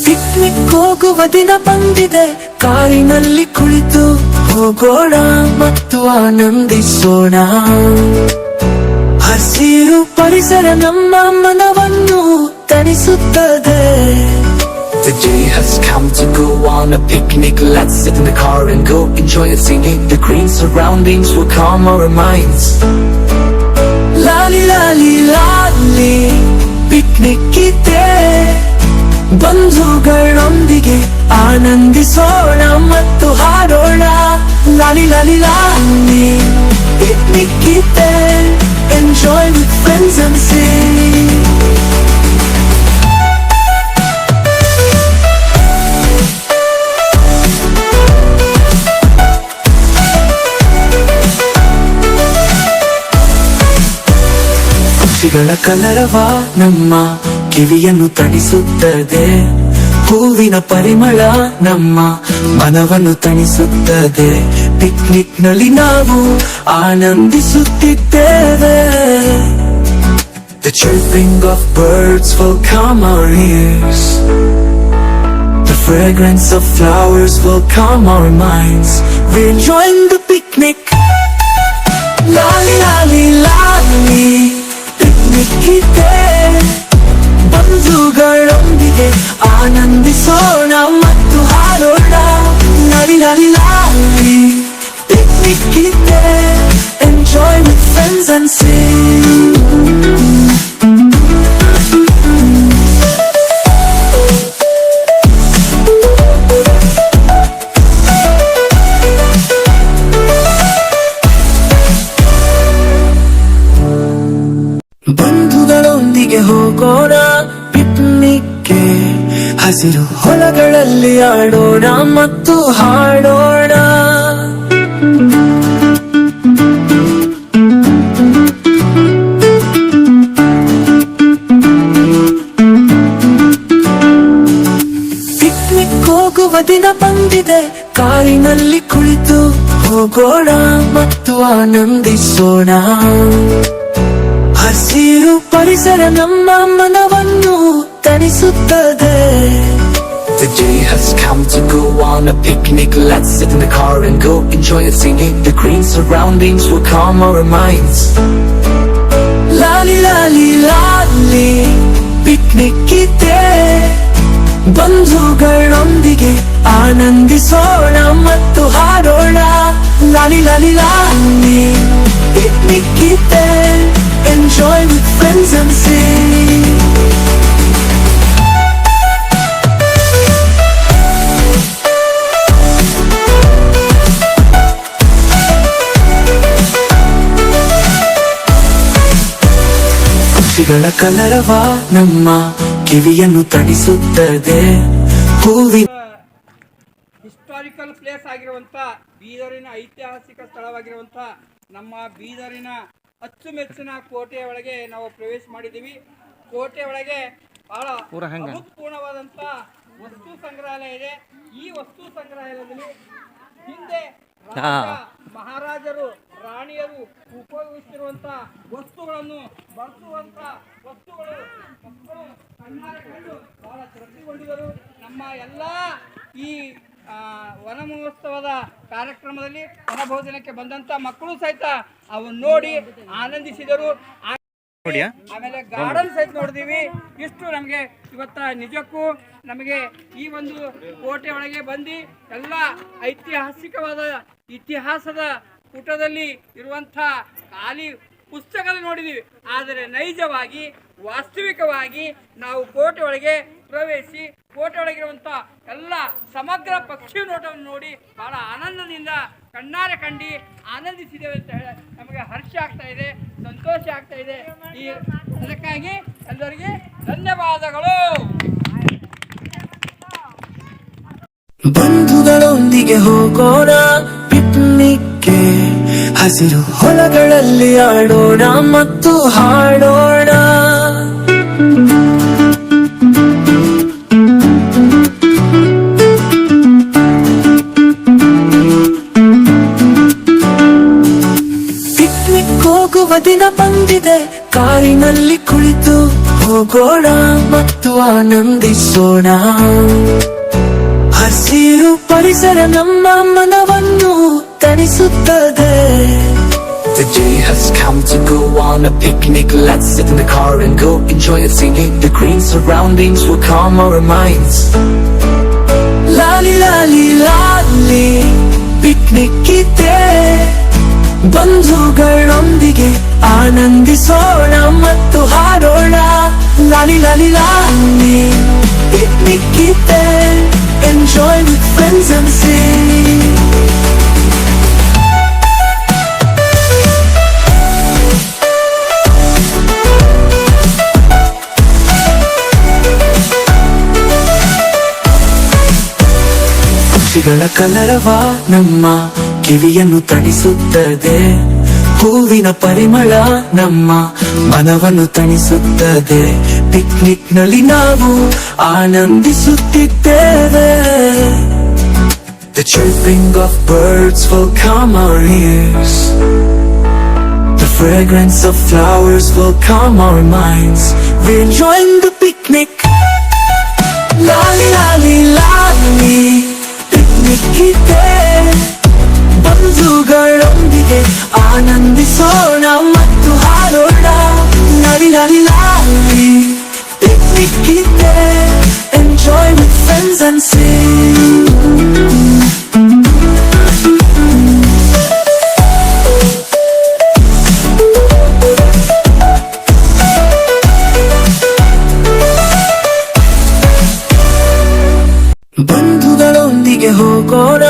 ಪಿಕ್ನಿಕ್ ಹೋಗುವ ದಿನ ಬಂದಿದೆ, ಕಾರಿನಲ್ಲಿ ಕುಳಿತು ಹೋಗೋಣ ಮತ್ತು ಆನಂದಿಸೋಣ. ಹಸಿರು ಪರಿಸರ ನಮ್ಮ ಮನವನ್ನು ತಣಿಸುತ್ತದೆ. The day has come to go on a picnic. Let's sit in the car and go enjoy it singing. The green surroundings will calm our minds. Lali lali lali, picnic ಇದೆ. ಬಂಧುಗಳೊಂದಿಗೆ ಆನಂದಿಸೋಣ ಮತ್ತು ಹಾಡೋಣ. ಲಾಲಿ ಲಾಲಿ ಲಾಲಿ, ಪಿಕ್ನಿಕ್ ಇದೆ. Enjoy with friends and sing. ಪಕ್ಷಿಗಳ ಕಲರವ ನಮ್ಮ ಕಿವಿಯನ್ನು ತಣಿಸುತ್ತದೆ. ಹೂವಿನ ಪರಿಮಳ ನಮ್ಮ ಮನವನ್ನು ತಣಿಸುತ್ತದೆ. ಪಿಕ್ನಿಕ್ ನಲ್ಲಿ ನಾವು ಆನಂದಿಸುತ್ತಿದ್ದೇವೆ. The chirping of birds will calm our ears. The fragrance of flowers will calm our minds. We're enjoying the picnic. Lali lali lali, picnic ಇದೆ. ಬಂಧುಗಳೊಂದಿಗೆ ಆನಂದಿಸೋಣ ಮತ್ತು ಹಾಡೋಣ. ಲಾಲಿ ಲಾಲಿ ಲಾಲಿ, ಪಿಕ್ನಿಕ್ ಇದೆ. Enjoy with friends and sing. ಬಂಧುಗಳೊಂದಿಗೆ ಹೋಗೋಣ ಪಿಕ್ನಿಕ್ಗೆ. ಹಸಿರು ಹೊಲಗಳಲ್ಲಿ ಆಡೋಣ ಮತ್ತು ಹಾಡೋಣ. ಪಿಕ್ನಿಕ್ ಹೋಗುವ ದಿನ ಬಂದಿದೆ, ಕಾರಿನಲ್ಲಿ ಕುಳಿತು ಹೋಗೋಣ ಮತ್ತು ಆನಂದಿಸೋಣ. ಹಸಿರು ಪರಿಸರ ನಮ್ಮ ಮನವನ್ನು ತಣಿಸುತ್ತದೆ. The day has come to go on a picnic. Let's sit in the car and go enjoy it singing. The green surroundings will calm our minds. Lali lali lali picnic ಇದೆ, ಬಂಧುಗಳೊಂದಿಗೆ ಆನಂದಿಸೋಣ ಮತ್ತು ಹಾಡೋಣ. ಲಾಲಿ ಲಾಲಿ ಲಾಲಿ ಪಿಕ್ನಿಕ್ ಇದೆ, enjoy with friends and Singh. ಪಕ್ಷಿಗಳ ಕಲರವ ನಮ್ಮ ಕಿವಿಯನ್ನು ತಣಿಸುತ್ತದೆ. ಹೂವಿನ ಹಿಸ್ಟಾರಿಕಲ್ ಪ್ಲೇಸ್ ಆಗಿರುವಂಥ ಬೀದರಿನ ಐತಿಹಾಸಿಕ ಸ್ಥಳವಾಗಿರುವಂಥ ನಮ್ಮ ಬೀದರಿನ ಅಚ್ಚುಮೆಚ್ಚಿನ ಕೋಟೆಯ ಒಳಗೆ ನಾವು ಪ್ರವೇಶ ಮಾಡಿದ್ದೀವಿ. ಕೋಟೆ ಒಳಗೆ ಬಹಳ ಅಭೂತಪೂರ್ಣವಾದಂಥ ವಸ್ತು ಸಂಗ್ರಹಾಲಯ ಇದೆ. ಈ ವಸ್ತು ಸಂಗ್ರಹಾಲಯದಲ್ಲಿ ಹಿಂದೆ ಮಹಾರಾಜರು ರಾಣಿಯರು ಉಪಯೋಗಿಸುತ್ತಿರುವಂತ ವಸ್ತುಗಳನ್ನು ಬಳಸುವಂತ ವಸ್ತುಗಳು ಮಕ್ಕಳು ಕಣ್ಣಾರೆ ಕಂಡು ಬಹಳ ತೃಪ್ತಿಗೊಂಡಿದ್ದರು. ನಮ್ಮ ಎಲ್ಲ ಈ ವನ ಮಹೋತ್ಸವದ ಕಾರ್ಯಕ್ರಮದಲ್ಲಿ ವನಭೋಜನಕ್ಕೆ ಬಂದಂತ ಮಕ್ಕಳು ಸಹಿತ ಅವನ್ನು ನೋಡಿ ಆನಂದಿಸಿದರು. ಆಮೇಲೆ ಗಾರ್ಡನ್ ಸಹಿತ ನೋಡಿದೀವಿ. ಇಷ್ಟು ನಮಗೆ ಇವತ್ತ ನಿಜಕ್ಕೂ ನಮಗೆ ಈ ಒಂದು ಕೋಟೆ ಒಳಗೆ ಬಂದು ಎಲ್ಲ ಐತಿಹಾಸಿಕವಾದ ಇತಿಹಾಸದ ಪುಟದಲ್ಲಿ ಇರುವಂಥ ಖಾಲಿ ಪುಸ್ತಕ ನೋಡಿದ್ದೀವಿ. ಆದರೆ ನೈಜವಾಗಿ ವಾಸ್ತವಿಕವಾಗಿ ನಾವು ಕೋಟೆ ಒಳಗೆ ಪ್ರವೇಶಿಸಿ ಕೋಟೆ ಒಳಗಿರುವಂಥ ಎಲ್ಲ ಸಮಗ್ರ ಪಕ್ಷಿ ನೋಟವನ್ನು ನೋಡಿ ಬಹಳ ಆನಂದದಿಂದ ಕಣ್ಣಾರೆ ಕಂಡು ಆನಂದಿಸಿದ್ದೇವೆ ಅಂತ ಹೇಳಿ ನಮಗೆ ಹರ್ಷ ಆಗ್ತಾ ಇದೆ, ಸಂತೋಷ ಆಗ್ತಾ ಇದೆ. ಈ ಅದಕ್ಕಾಗಿ ಎಲ್ಲರಿಗೆ ಧನ್ಯವಾದಗಳು. ಬಂಧುಗಳೊಂದಿಗೆ ಹೋಗೋಣ ಪಿಕ್ನಿಕ್ಗೆ, ಹಸಿರು ಹೊಲಗಳಲ್ಲಿ ಆಡೋಣ ಮತ್ತು ಹಾಡೋಣ. ಪಿಕ್ನಿಕ್ ಹೋಗುವ ದಿನ ಬಂದಿದೆ, ಕಾರಿನಲ್ಲಿ ಕುಳಿತು ಹೋಗೋಣ ಮತ್ತು ಆನಂದಿಸೋಣ. ಹಸಿರು ಪರಿಸರ ನಮ್ಮ ಮನವನ್ನು ತಣಿಸುತ್ತದೆ. The day has come to go on a picnic. Let's sit in the car and go enjoy it singing. The green surroundings will calm our minds. Lali lali lali picnic ಇದೆ, ಬಂಧುಗಳೊಂದಿಗೆ ಆನಂದಿಸೋಣ ಮತ್ತು ಹಾಡೋಣ. ಲಾಲಿ ಲಾಲಿ ಲಾಲಿ ಪಿಕ್ನಿಕ್ ಇದೆ, enjoy with friends and sing. ಪಕ್ಷಿಗಳ ಕಲರವ ನಮ್ಮ ಕಿವಿಯನ್ನು ತಣಿಸುತ್ತದೆ. ಹೂವಿನ ಪರಿಮಳ ನಮ್ಮ ಮನವನ್ನು ತಣಿಸುತ್ತದೆ. ಪಿಕ್ನಿಕ್ ನಲ್ಲಿ ನಾವು ಆನಂದಿಸುತ್ತಿದ್ದೇವೆ. The chirping of birds will calm our ears. The fragrance of flowers will calm our minds. We're enjoying the picnic. Lali lali lali picnic ಇದೆ, ಬಂಧುಗಳೊಂದಿಗೆ ಆನಂದಿಸೋಣ ಮತ್ತು ಹಾಡೋಣ. ಲಾಲಿ ಲಾಲಿ ಲಾಲಿ ಪಿಕ್ನಿಕ್ ಇದೆ, enjoy with friends and sing. ಬಂಧುಗಳೊಂದಿಗೆ ಹೋಗೋಣ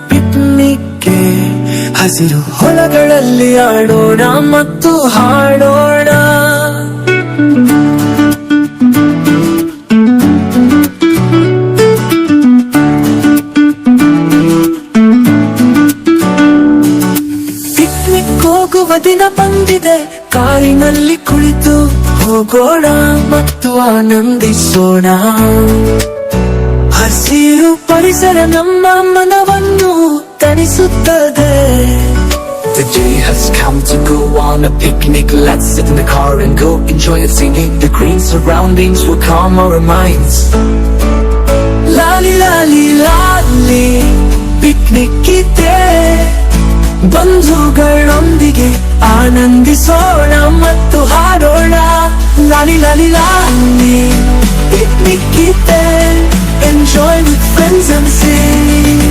ಪಿಕ್ನಿಕ್ಗೆ, ಹಸಿರು ಹೊಲಗಳಲ್ಲಿ ಆಡೋಣ ಮತ್ತು ಹಾಡೋಣ. ಪಿಕ್ನಿಕ್ ಹೋಗುವ ದಿನ ಬಂದಿದೆ, ಕಾರಿನಲ್ಲಿ ಕುಳಿತು ಹೋಗೋಣ ಮತ್ತು ಆನಂದಿಸೋಣ. ಹಸಿರು ಪರಿಸರ ನಮ್ಮ ಮನವನ್ನು ತಣಿಸುತ್ತದೆ. The day has come to go on a picnic. Let's sit in the car and go enjoy it singing. The green surroundings will calm our minds. Lali lali lali picnic ಇದೆ ಬಂಧುಗಳೊಂದಿಗೆ ಆನಂದಿಸೋಣ ಮತ್ತು ಹಾಡೋಣ. ಲಾಲಿ ಲಾಲಿ ಲಾಲಿ ಪಿಕ್ನಿಕ್ ಇದೆ enjoy with friends and Singh.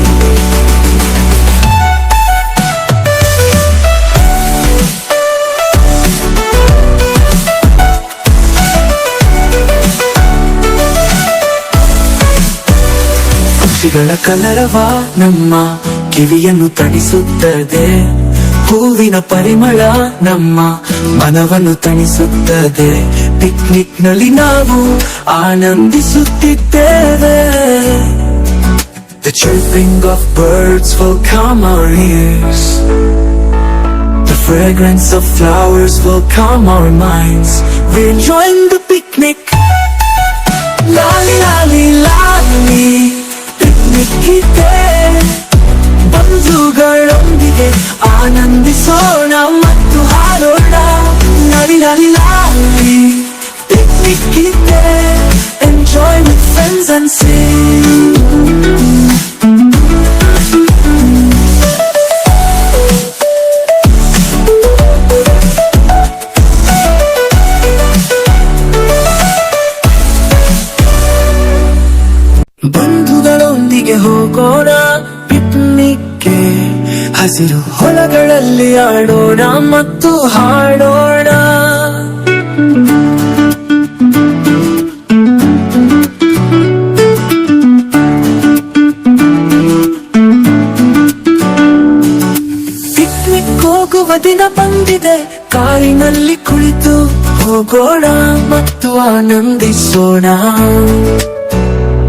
ಪಕ್ಷಿಗಳ ಕಲರವ ನಮ್ಮ ಕಿವಿಯನ್ನು ತಣಿಸುತ್ತದೆ. ಹೂವಿನ ಪರಿಮಳ ನಮ್ಮ ಮನವನ್ನು ತಣಿಸುತ್ತದೆ. ಪಿಕ್ನಿಕ್ ನಲ್ಲಿ ನಾವು ಆನಂದಿಸುತ್ತಿದ್ದೇವೆ. The chirping of birds will calm our ears. The fragrance of flowers will calm our minds. We're enjoying the picnic. Lali lali lali picnic ಇದೆ ಬಂಧುಗಳೊಂದಿಗೆ ಆನಂದಿಸೋಣ ಮತ್ತು ಹಾಡೋಣ. ಲಾಲಿ ಲಾಲಿ ಲಾಲಿ ಪಿಕ್ನಿಕ್ ಇದೆ enjoy with friends and sing. ಬಂಧುಗಳೊಂದಿಗೆ ಹೋಗೋಣ ಪಿಕ್ನಿಕ್ಗೆ. ಹಸಿರು ಹೊಲಗಳಲ್ಲಿ ಆಡೋಣ ಮತ್ತು ಹಾಡೋಣ. ಪಿಕ್ನಿಕ್ ಹೋಗುವ ದಿನ ಬಂದಿದೆ. ಕಾರಿನಲ್ಲಿ ಕುಳಿತು ಹೋಗೋಣ ಮತ್ತು ಆನಂದಿಸೋಣ.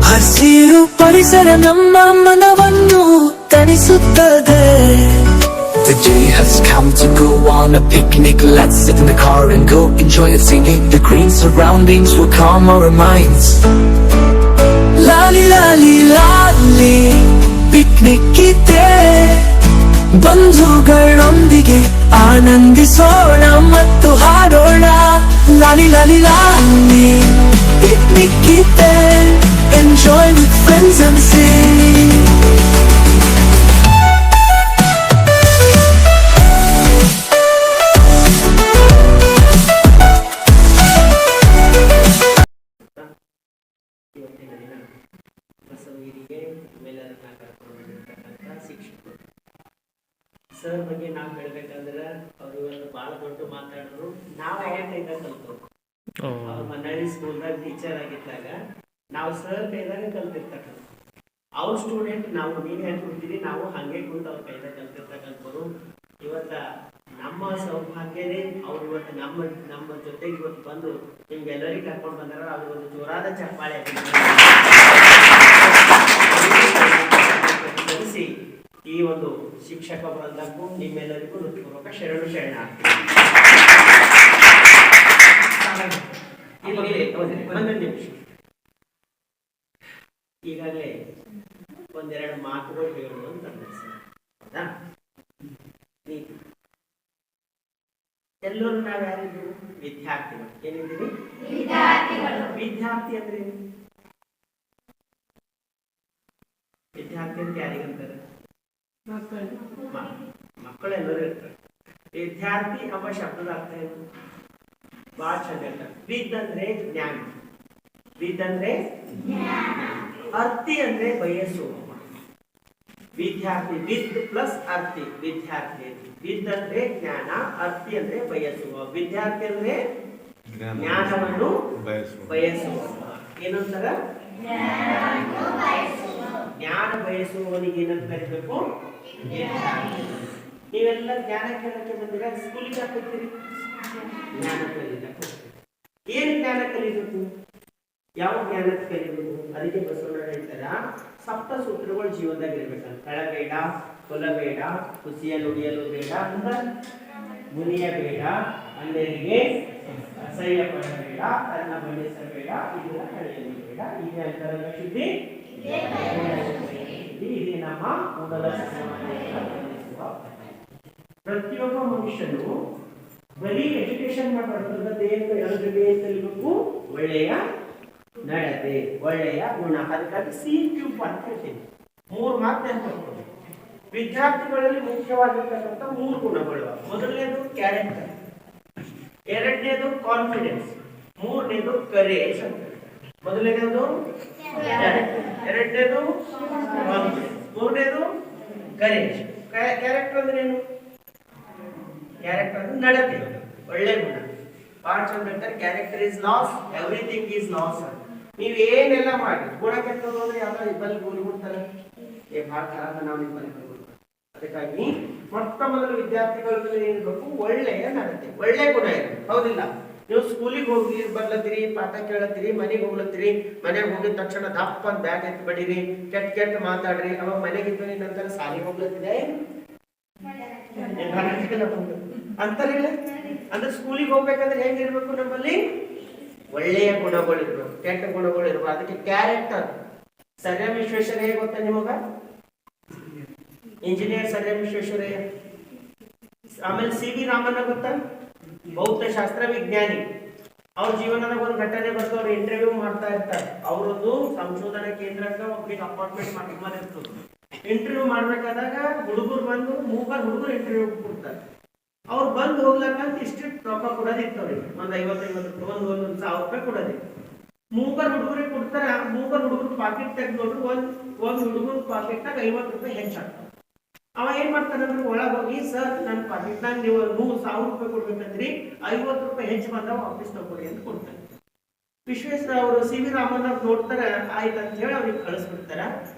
ಹಸಿರು ಪರಿಸರ ನಮ್ಮ ಮನವನ್ನು ತಣಿಸುತ್ತದೆ. The day has come to go on a picnic. Let's sit in the car and go enjoy it singing. The green surroundings will calm our minds. Lali lali lali picnic ಇದೆ ಬಂಧುಗಳೊಂದಿಗೆ ಆನಂದಿಸೋಣ ಮತ್ತು ಹಾಡೋಣ. ಲಾಲಿ ಲಾಲಿ ಲಾಲಿ ಪಿಕ್ನಿಕ್ ಇದೆ enjoy with friends and Singh. ಇವತ್ತಿನ ದಿನ ಬಸವಗಿರಿಗೆ ಮೇಲರನ್ನ ಕರ್ಕೊಂಡಿರ್ತಕ್ಕಂಥ ಶಿಕ್ಷಕರು ಸರ್ ಬಗ್ಗೆ ನಾವು ಹೇಳ್ಬೇಕಂದ್ರೆ ಅವರು ಇವತ್ತು ಭಾಳ ದೊಡ್ಡ ಮಾತಾಡಿದ್ರು. ನಾವು ಕೈದಾಗ ಕಲ್ತರು. ಅವ್ರು ಮನ್ನಳ್ಳಿ ಸ್ಕೂಲ್ದಾಗ ಟೀಚರ್ ಆಗಿದ್ದಾಗ ನಾವು ಸರ್ ಕೈದಾಗ ಕಲ್ತಿರ್ತಕ್ಕಂಥ ಅವ್ರ ಸ್ಟೂಡೆಂಟ್ ನಾವು ನೀನು ಹೆಂಗೆ ಕುಂತೀರಿ ನಾವು ಹಾಗೆ ಕುಂತು ಅವ್ರ ಕೈದಾಗ ಕಲ್ತಿರ್ತಕ್ಕಂಥವ್ರು. ಇವತ್ತ ನಮ್ಮ ಸೌಭಾಗ್ಯನೇ ಅವ್ರು ಇವತ್ತು ನಮ್ಮ ಜೊತೆಗೆ ಇವತ್ತು ಬಂದು ನಿಮ್ಗೆಲ್ಲರಿಗೂ ಕರ್ಕೊಂಡು ಬಂದಾರ. ಅದು ಒಂದು ಜೋರಾದ ಚಪ್ಪಾಳೆ ಕಲಿಸಿ ಈ ಒಂದು ಶಿಕ್ಷಕ ವೃಂದಕ್ಕೂ ನಿಮ್ಮೆಲ್ಲರಿಗೂ ಹೃತ್ಪೂರ್ವಕ ಶರಣು ಒಂದು ನಿಮಿಷ. ಈಗಾಗಲೇ ಒಂದೆರಡು ಮಾತುಗಳು ಹೇಳುವುದು ಅಂತ ಹೌದಾ? ಎಲ್ಲರೂ ನಾವು ಯಾರಿದ್ರು? ವಿದ್ಯಾರ್ಥಿಗಳು. ಏನಿದ್ದೀವಿ? ವಿದ್ಯಾರ್ಥಿ ಅಂದ್ರೆ ವಿದ್ಯಾರ್ಥಿ ಅಂತ ಯಾರಿಗಂತಾರೆ? ಮಕ್ಕಳೆಲ್ಲರೂ ಇರ್ತಾರೆ. ವಿದ್ಯಾರ್ಥಿ ಎಂಬ ಶಬ್ದದ ಅರ್ಥ ಏನು? ಬಹಳ ಚಂದ ಇರ್ತಾರೆ. ವಿದ್ ಅಂದ್ರೆ ಜ್ಞಾನ. ವಿದ್ ಅಂದ್ರೆ ಅರ್ಥಿ ಅಂದ್ರೆ ಬಯಸುವ. ವಿದ್ಯಾರ್ಥಿ ವಿದ್ ಪ್ಲಸ್ ಅರ್ಥಿ ವಿದ್ಯಾರ್ಥಿ. ವಿದ್ ಅಂದ್ರೆ ಜ್ಞಾನ, ಅರ್ಥಿ ಅಂದ್ರೆ ಬಯಸುವ. ವಿದ್ಯಾರ್ಥಿ ಅಂದ್ರೆ ಜ್ಞಾನವನ್ನು ಬಯಸುವ. ಏನಂತಾರ? ಜ್ಞಾನ ಬಯಸುವವನಿಗೆ ಏನಂತ ಕರಿಬೇಕು? ನೀವೆಲ್ಲ ಜ್ಞಾನ ಕೇಳಕ್ಕೆ ಬಂದಿರ. ಸ್ಕೂಲಿಗೆ ಹಾಕ್ತೀರಿ ಜ್ಞಾನ ಕಲಿಯಕ್ಕೆ. ಏನ್ ಜ್ಞಾನ ಕಲಿಬೇಕು? ಯಾವ ಜ್ಞಾನಕ್ಕೆ ಕಲಿಬೇಕು? ಅದಕ್ಕೆ ಬಸವಣ್ಣ ಹೇಳ್ತಾರ ಸಪ್ತ ಸೂತ್ರಗಳು ಜೀವನದಾಗ ಇರ್ಬೇಕಂತ. ಕಳಬೇಡ, ಕೊಲ್ಲಬೇಡ, ಕುಸಿಯ ನುಡಿಯಲು ಬೇಡ ಅಂತ, ಮುನಿಯ ಬೇಡ, ಅನ್ಯರಿಗೆ ಅಸಹ್ಯ ಪಡಬೇಡ, ತನ್ನ ಬಯಸಬೇಡ, ಇದನ್ನ ಕಳೆಯಲು ಬೇಡ. ಇದೆ ಅಂತರಂಗ ಶುದ್ಧಿ, ಇದೇ ನಮ್ಮ ಕೂಡಲ ಸಂಗಮ ಪ್ರತಿಯೊಬ್ಬ ಮನುಷ್ಯನು ಬರೀ ಎಜುಕೇಶನ್ ಮಾಡಬಾರ್ದು. ಏನು ಕಲಿಬೇಕು? ಒಳ್ಳೆಯ ನಡತೆ, ಒಳ್ಳೆಯ ಗುಣ. ಅದಕ್ಕಾಗಿ C³ ಅಂತ ಹೇಳ್ತೀನಿ. 3 ಮಾರ್ಕ್ ನೆನಪಿಟ್ಕೊಳ್ಳಿ. ವಿದ್ಯಾರ್ಥಿಗಳಲ್ಲಿ ಮುಖ್ಯವಾಗಿರ್ತಕ್ಕಂಥ 3 ಗುಣಗಳು. ಮೊದಲನೇದು ಕ್ಯಾರೆಕ್ಟರ್, ಎರಡನೇದು ಕಾನ್ಫಿಡೆನ್ಸ್, ಮೂರನೇದು ಕರೇಜ್ ಅಂತ. ಮೊದಲನೇದು ಕ್ಯಾರೆಕ್ಟರ್, ಎರಡನೇದು ಕಾನ್ಫಿಡೆನ್ಸ್, ಮೂರನೇದು ಕರೇಜ್. ಕ್ಯಾರೆಕ್ಟರ್ ಅಂದ್ರೆ ಏನು? ಕ್ಯಾರೆಕ್ಟರ್ ಅಂದ್ರೆ ನಡತೆ, ಒಳ್ಳೆ ಗುಣ. ಪಾರ್ಟ್ಸ್ ಅಂತ ಹೇಳ್ತಾರೆ character is loss, everything is loss. ನೀವು ಏನೆಲ್ಲ ಮಾಡಿ ಗುಣ ಕೆಟ್ಟದ್ದು ಅಂದ್ರೆ ಯಾವ್ದಾರ ಇಬ್ಬಲ್ಲಿ ಗೋಲಿ ಕೊಡ್ತಾರೆ, ಭಾಳ ಖರಾಬ ನಾವು ಇಬ್ಬಲ್ಲಿ ಗೋಲಿ. ಅದಕ್ಕಾಗಿ ಮೊಟ್ಟ ಮೊದಲು ವಿದ್ಯಾರ್ಥಿಗಳಲ್ಲಿ ಏನಿರಬೇಕು? ಒಳ್ಳೆಯ ನಡತೆ, ಒಳ್ಳೆ ಗುಣ ಇರಬೇಕು. ಹೌದಿಲ್ಲ? ನೀವು ಸ್ಕೂಲಿಗೆ ಹೋಗಿ ಬರ್ಲತ್ತೀರಿ, ಪಾಠ ಕೇಳತ್ತೀರಿ, ಮನೆಗೆ ಹೋಗ್ಲತ್ತೀರಿ, ಮನೆಗೆ ಹೋಗಿದ ತಕ್ಷಣ ದಪ್ಪ ಅಂತ ಬ್ಯಾಗ್ ಎತ್ತಿ ಬಡೀರಿ, ಕೆಟ್ಟ ಮಾತಾಡ್ರಿ, ಅವಾಗ ಮನೆಗೆ ಇದ್ದ ನಂತರ ಸಾಲಿಗೆ ಹೋಗ್ಲತ್ತಿದೆ ಅಂತಾರೆ. ಅಂದ್ರೆ ಸ್ಕೂಲಿಗೆ ಹೋಗ್ಬೇಕಂದ್ರೆ ಹೆಂಗಿರ್ಬೇಕು? ನಮ್ಮಲ್ಲಿ ಒಳ್ಳೆಯ ಗುಣಗಳು ಇರ್ಬೇಕು, ಕೆಟ್ಟ ಗುಣಗಳು ಇರ್ಬೇಕು. ಅದಕ್ಕೆ ಕ್ಯಾರೆಕ್ಟರ್. ಸರ್ ಎಂ ವಿಶ್ವೇಶ್ವರಯ್ಯ ಗೊತ್ತಾ ನಿಮಗ? Engineer sir M Visvesvaraya. ಆಮೇಲೆ C.V. ರಾಮಣ್ಣ ಗೊತ್ತಾ? ಭೌತಶಾಸ್ತ್ರ ವಿಜ್ಞಾನಿ. ಅವ್ರ ಜೀವನದಾಗ ಒಂದು ಘಟನೆ ಬರ್ತು. ಅವ್ರು ಇಂಟರ್ವ್ಯೂ ಮಾಡ್ತಾ ಇರ್ತಾರೆ. ಅವರೊಂದು ಸಂಶೋಧನಾ ಕೇಂದ್ರಕ್ಕೆ ಒಬ್ಬರಿಗೆ ಅಪಾರ್ಟ್ಮೆಂಟ್ ಮಾಡಿರ್ತದೆ. ಇಂಟರ್ವ್ಯೂ ಮಾಡ್ಬೇಕಾದಾಗ ಹುಡುಗರು ಬಂದು ಮೂವರು ಹುಡುಗರು ಇಂಟರ್ವ್ಯೂ ಕೊಡ್ತಾರೆ. ಅವ್ರು ಬಂದು ಹೋಗ್ಲಕ್ಕಂತ ಇಷ್ಟಿಷ್ಟು ರೊಕ್ಕ ಕೊಡೋದಿತ್ತು ಅವ್ರಿಗೆ. ಒಂದು 50-50 ರೂಪಾಯಿ, ಒಂದು 1,000 ರೂಪಾಯಿ ಕೊಡೋದಿತ್ತು. ಮೂವರು ಹುಡುಗರಿಗೆ ಕೊಡ್ತಾರೆ. ಮೂವರು ಹುಡುಗರು ಪಾಕೆಟ್ ತೆಗೆದು ನೋಡ್ರಿ, ಒಂದು ಹುಡುಗರ ಪಾಕೆಟ್ನಾಗ 50 ರೂಪಾಯಿ ಹೆಚ್ಚಾಗ್ತದೆ. ಅವ ಏನ್ ಮಾಡ್ತಾನಂದ್ರೆ ಒಳಗೆ ಹೋಗಿ, ಸರ್ ನನ್ನ ಪಾಕೆಟ್ನಾಗ ನೀವು 1,000 ರೂಪಾಯಿ ಕೊಡ್ಬೇಕಂದ್ರಿ, 50 ರೂಪಾಯಿ ಹೆಚ್ಚು ಬಂದ ವಾಪಸ್ ತಗೊಳ್ಳಿ ಅಂತ ಕೊಡ್ತಾರೆ. ವಿಶ್ವೇಶ್ವರ ಅವರು C.V. ರಾಮನ್ ಅವ್ರು ನೋಡ್ತಾರ, ಆಯ್ತು ಅಂತ ಹೇಳಿ ಅವ್ರಿಗೆ ಕಳಿಸ್ಬಿಡ್ತಾರ.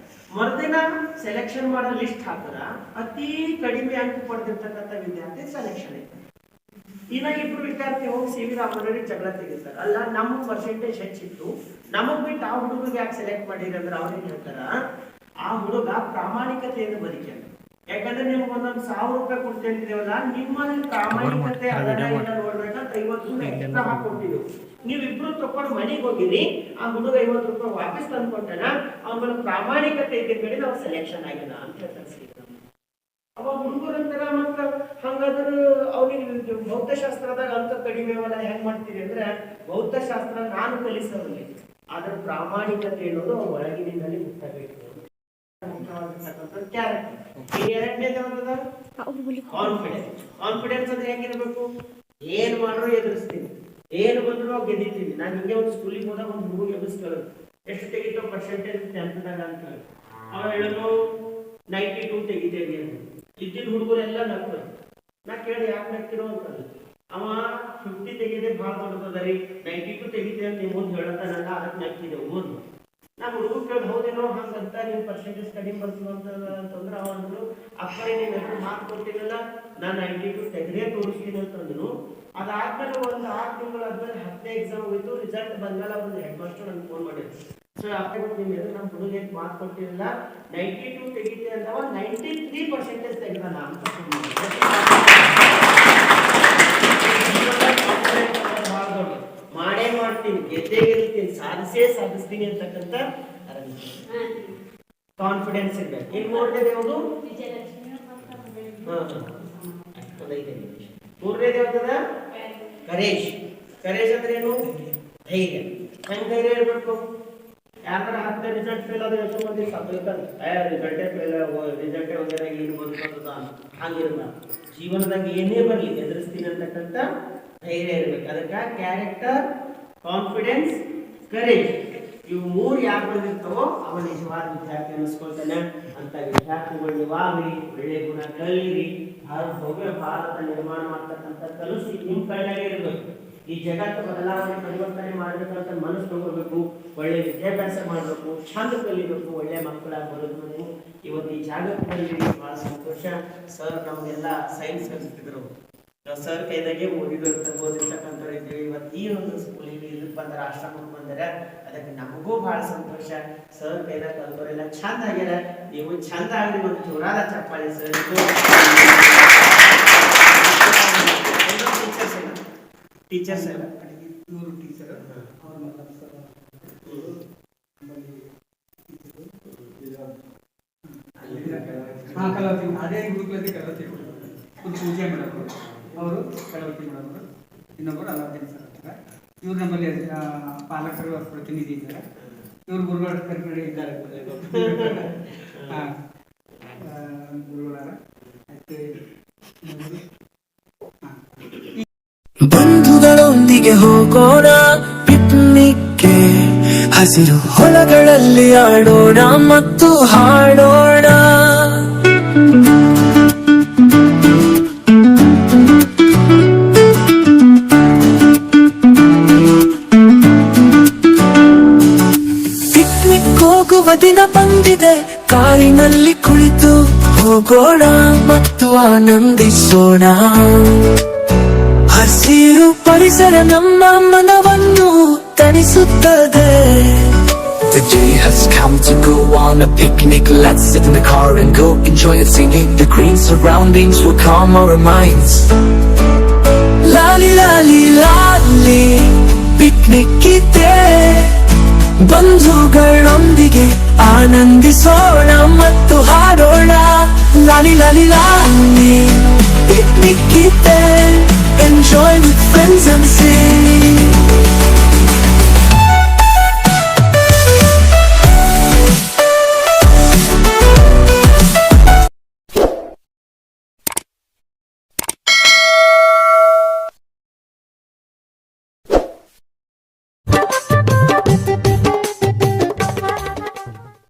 ಮರುದಿನ ಸೆಲೆಕ್ಷನ್ ಮಾಡೋ ಲಿಸ್ಟ್ ಹಾಕ್ತಾರ. ಅತಿ ಕಡಿಮೆ ಅಂಕ ಪಡೆದಿರ್ತಕ್ಕಂಥ ವಿದ್ಯಾರ್ಥಿ ಸೆಲೆಕ್ಷನ್ ಐತೆ. ಇನ್ನ ಇಬ್ರು ವಿದ್ಯಾರ್ಥಿ ಹೋಗಿ C.V. ರಾಮನ್ ಅವರಿಗೆ ಜಗಳ ತೆಗಿತಾರೆ. ಅಲ್ಲ, ನಮ್ಮ ಪರ್ಸೆಂಟೇಜ್ ಹೆಚ್ಚಿತ್ತು, ನಮಗ್ ಬಿಟ್ಟು ಆ ಹುಡುಗರಿಗೆ ಯಾಕೆ ಸೆಲೆಕ್ಟ್ ಮಾಡಿರಿ ಅಂದ್ರೆ ಅವ್ರಿಗೆ ಹೇಳ್ತಾರ, ಆ ಹುಡುಗ ಪ್ರಾಮಾಣಿಕತೆಯನ್ನು ಬದುಕ್ಯಾನ. ಯಾಕಂದ್ರೆ ನಿಮ್ಗೆ ಒಂದೊಂದು 1,000 ರೂಪಾಯಿ ಕೊಡ್ತೇವಲ್ಲ, ನಿಮ್ಮಲ್ಲಿ ಪ್ರಾಮಾಣಿಕತೆ ಅದನ್ನ ನೋಡ್ಬೇಕಂತ 50 ರೂಪಾಯಿ ಎಕ್ಸ್ಟ್ರಾ ಹಾಕೊಟ್ಟಿದ್ರು. ನೀವಿಬ್ರು ತಕೊಂಡು ಮನೆಗೆ ಹೋಗಿರಿ, ಆ ಹುಡುಗ 50 ರೂಪಾಯಿ ವಾಪಸ್ ತಂದ್ಕೊಟ್ಟಾನ, ಅವನ ಪ್ರಾಮಾಣಿಕತೆ ಇದ್ದ ಕಡೆ ನಾವು ಸೆಲೆಕ್ಷನ್ ಆಗ್ಯಾನ ಅಂತ ಹೇಳ್ತಾರೆ. ಅವಾಗ ಹುಡುಗರು ಅಂತಾರ, ಮತ್ತ ಹಂಗಾದ್ರೆ ಅವ್ರಿಗೆ ಭೌತಶಾಸ್ತ್ರದಾಗ ಅಂಕ ಕಡಿಮೆ ಅವಲ್ಲ, ಹೆಂಗ್ ಮಾಡ್ತೀರಿ ಅಂದ್ರೆ, ಭೌತಶಾಸ್ತ್ರ ನಾನು ಕಲಿಸೋರಲ್ಲಿ, ಆದ್ರೆ ಪ್ರಾಮಾಣಿಕತೆ ಅನ್ನೋದು ಅವ್ರ ಒಳಗಿನಿಂದಲೇ ಗೊತ್ತಾಗಬೇಕು. ಕಾನ್ಫಿಡೆನ್ಸ್ ಅಂದ್ರೆ ಹೆಂಗಿರ್ಬೇಕು? ಏನ್ ಮಾಡ್ರು ಎದುರಿಸ್ತೀನಿ, ಏನು ಬಂದ್ರು ಗೆದ್ದಿದ್ದೀನಿ. ನಾನು ಹಿಂಗೆ ಒಂದು ಸ್ಕೂಲಿಗೆ ಹೋದಾಗ ಒಂದು ಹುಡುಗ ಎದುರಿಸ್ಕೊಳ್ಳೋದು, ಎಷ್ಟು ತೆಗಿತೋ ಪರ್ಸೆಂಟೇಜ್ 10th ಅಂತ ಅವ ಹೇಳೋದು 92 ತೆಗಿತೇವಿ ಅಂತ. ಇದ್ದಿದ್ದ ಹುಡುಗರೆಲ್ಲ ನಕ್ರು. ನಾ ಕೇಳಿ ಯಾಕೆ ನಕ್ಕಿರೋ ಅಂತಲ್ಲ, ಅವ 50 ತೆಗಿದೆ ಭಾಳ ದೊಡ್ಡದ ರೀ, 92 ತೆಗಿತೇವೆ ಅಂತ ನೀವು ಮುಂದೆ ಹೇಳತ್ತಾನಲ್ಲ, ಅದಕ್ಕೆ ನಕ್ಕಿದೆವು ಮುಂದೆ. ನಾ ಹುಡುಗ ಕೇಳಿ ಹೌದೇನೋ ಹಂಗಂತ ನೀವು ಪರ್ಸೆಂಟೇಜ್ ಕಡಿಮೆ ಬರ್ತದ ಅಂತಂದ್ರೆ ಅವ ಅಂದ್ರು, ಅಪ್ಪರೇ ನೀನು ಮಾತು ಕೊಟ್ಟಿರಲ್ಲ, ನಾನು 92 ತೆಗೆದೇ ತೋರಿಸ್ತೀನಿ ಅಂತಂದ್ರು. ಅದಾದ್ಮೇಲೆ ಒಂದು 6 ತಿಂಗಳಾದ್ಮೇಲೆ 10ನೇ ಎಕ್ಸಾಮ್ ಹೋಯ್ತು. ರಿಸಲ್ಟ್ ಬಂದ್ಮೇಲೆ ಒಂದು ಹೆಡ್ ಮಾಸ್ಟರ್ ನನಗೆ ಫೋನ್ ಮಾಡಿದ್ರು, ಸರ್ ಅಪ್ಪ ನಿಮ್ಮ ಎದುರು ನಮ್ಮ ಹುಡುಗ ಮಾತು ಕೊಟ್ಟಿರಲ್ಲ, 92 ತೆಗಿತೆ ಅಂತವ 93% ತೆಗೆದಾನ ಅಂತ. ಮಾಡೇ ಮಾಡ್ತೀನಿ, ಗೆದ್ದೇ ಗೆಲ್ತೀನಿ, ಸಾಧಿಸ್ತೀನಿ ಅಂತಕ್ಕಂಥ ಕಾನ್ಫಿಡೆನ್ಸ್ ಇರ್ಬೇಕು. ಇನ್ನು ಮೂರನೇದು ಯಾವುದು? ಮೂರನೇದು ಯಾವ್ದದ? ಕರೇಜ್. ಕರೇಜ್ ಅಂದ್ರೆ ಏನು? ಧೈರ್ಯ. ಹೆಂಗ್ ಧೈರ್ಯ ಇರ್ಬೇಕು? ಯಾಕಂದ್ರೆ 10ನೇ ರಿಸಲ್ಟ್ ಫೇಲ್ ಆದ್ರೆ ಎಷ್ಟು ಮಂದಿ ಸತ್ತಿರ್ತಾರೆ, ರಿಸಲ್ಟೇ ಫೇಲ್, ರಿಸಲ್ಟೇ ಹೋಗ್ಯಾರ, ಏನು ಬಂದ ಹಂಗಿರ್ಬಾರ್ದು. ಜೀವನದಾಗ ಏನೇ ಬರಲಿ ಎದುರಿಸ್ತೀನಿ ಅಂತಕ್ಕಂಥ ಧೈರ್ಯ ಇರ್ಬೇಕು. ಅದಕ್ಕೆ ಕ್ಯಾರೆಕ್ಟರ್, ಕಾನ್ಫಿಡೆನ್ಸ್, ಕರೇಜ್, ಇವು 3 ಯಾರು ಬಂದಿರ್ತಾವೋ ಅವ ನಿಜವಾದ ವಿದ್ಯಾರ್ಥಿ ಅನ್ನಿಸ್ಕೊಳ್ತಾನೆ. ಅಂತ ವಿದ್ಯಾರ್ಥಿಗಳು ನೀವಾಗ್ರಿ, ಒಳ್ಳೆ ಗುಣ ಕಲೀರಿ, ಭವ್ಯ ಭಾರತ ನಿರ್ಮಾಣ ಮಾಡ್ತಕ್ಕಂಥ ಕಲಿಸಿ ನಿಮ್ಮ ಕೈಯಾಗೆ ಇರಬೇಕು. ಈ ಜಗತ್ತು ಬದಲಾವಣೆ ಪರಿವರ್ತನೆ ಮಾಡಬೇಕಂತ ಮನಸ್ಸು ತಗೋಬೇಕು, ಒಳ್ಳೆ ವಿದ್ಯಾಭ್ಯಾಸ ಮಾಡಬೇಕು, ಚಂದ ಕಲಿಬೇಕು, ಒಳ್ಳೆ ಮಕ್ಕಳಾಗಿ ಬರೋದು. ಇವತ್ತು ಈ ಜಾಗಕ್ಕೆ ಬಂದಿರಿ, ಬಹಳ ಸಂತೋಷ. ಸರ್ ನಮಗೆಲ್ಲ ಸೈನ್ಸ್ ಕಲಿಸ್ತಿದ್ರು, ಸರ್ ಕೈದಾಗೆ ಓದಿರ್ತಕ್ಕಂಥವ್ರು ಇದ್ದೀವಿ. ಇವತ್ತು ಈ ಒಂದು ಸ್ಕೂಲಿಗೆ ಇದಕ್ಕೆ ಬಂದರೆ, ಆಶ್ರಮಕ್ಕೆ ಬಂದರೆ, ಅದಕ್ಕೆ ನಮಗೂ ಬಹಳ ಸಂತೋಷ. ಸರ್ ಕೈದಾಗ ಕಲ್ತವರೆಲ್ಲ ಚಂದ ಆಗ್ಯಾರ, ನೀವು ಚಂದ ಆಗಲಿ, ಒಂದು ಜೋರಾದ ಚಪ್ಪಾಳೆ ಸರ್. ಟೀಚರ್ಸ್ ಎಲ್ಲ ಇವರು ಟೀಚರ್ ಅವ್ರ ಕಲಾವತಿ ಅದೇ ಗುರುಕುಲದ ಕಲಾವತಿ ಪೂಜೆ ಮಾಡೋರು ಅವರು ಕಳವತಿ ಮಾಡೋರು, ಇನ್ನೊಬ್ಬರು ಅಲಾವುದ್ದೀನ್ ಸರ್ ಅಂತಾರೆ. ಇವ್ರು ನಮ್ಮಲ್ಲಿ ಪಾಲಕರು ಪ್ರತಿನಿಧಿ ಇದ್ದಾರೆ. ಇವ್ರು ಗುರುಗಳ ಕರ್ಕಡೆ ಇದ್ದಾರೆ. ಹಾಂ ಗುರುಗಳಾರ ಮತ್ತು ಬಂಧುಗಳೊಂದಿಗೆ ಹೋಗೋಣ ಪಿಕ್ನಿಕ್ಗೆ, ಹಸಿರು ಹೊಲಗಳಲ್ಲಿ ಆಡೋಣ ಮತ್ತು ಹಾಡೋಣ. ಪಿಕ್ನಿಕ್ ಹೋಗುವ ದಿನ ಬಂದಿದೆ, ಕಾರಿನಲ್ಲಿ ಕುಳಿತು ಹೋಗೋಣ ಮತ್ತು ಆನಂದಿಸೋಣ. ಹಸಿರು ಪರಿಸರ ನಮ್ಮ ಮನವನ್ನು ತಣಿಸುತ್ತದೆ. The day has come to go on a picnic. Let's sit in the car and go enjoy it, singing. The green surroundings will calm our minds. Lali lali lali, picnic ಇದೆ. ಬಂಧುಗಳೊಂದಿಗೆ ಆನಂದಿಸೋಣ ಮತ್ತು ಹಾಡೋಣ. ಲಾಲಿ ಲಾಲಿ ಲಾಲಿ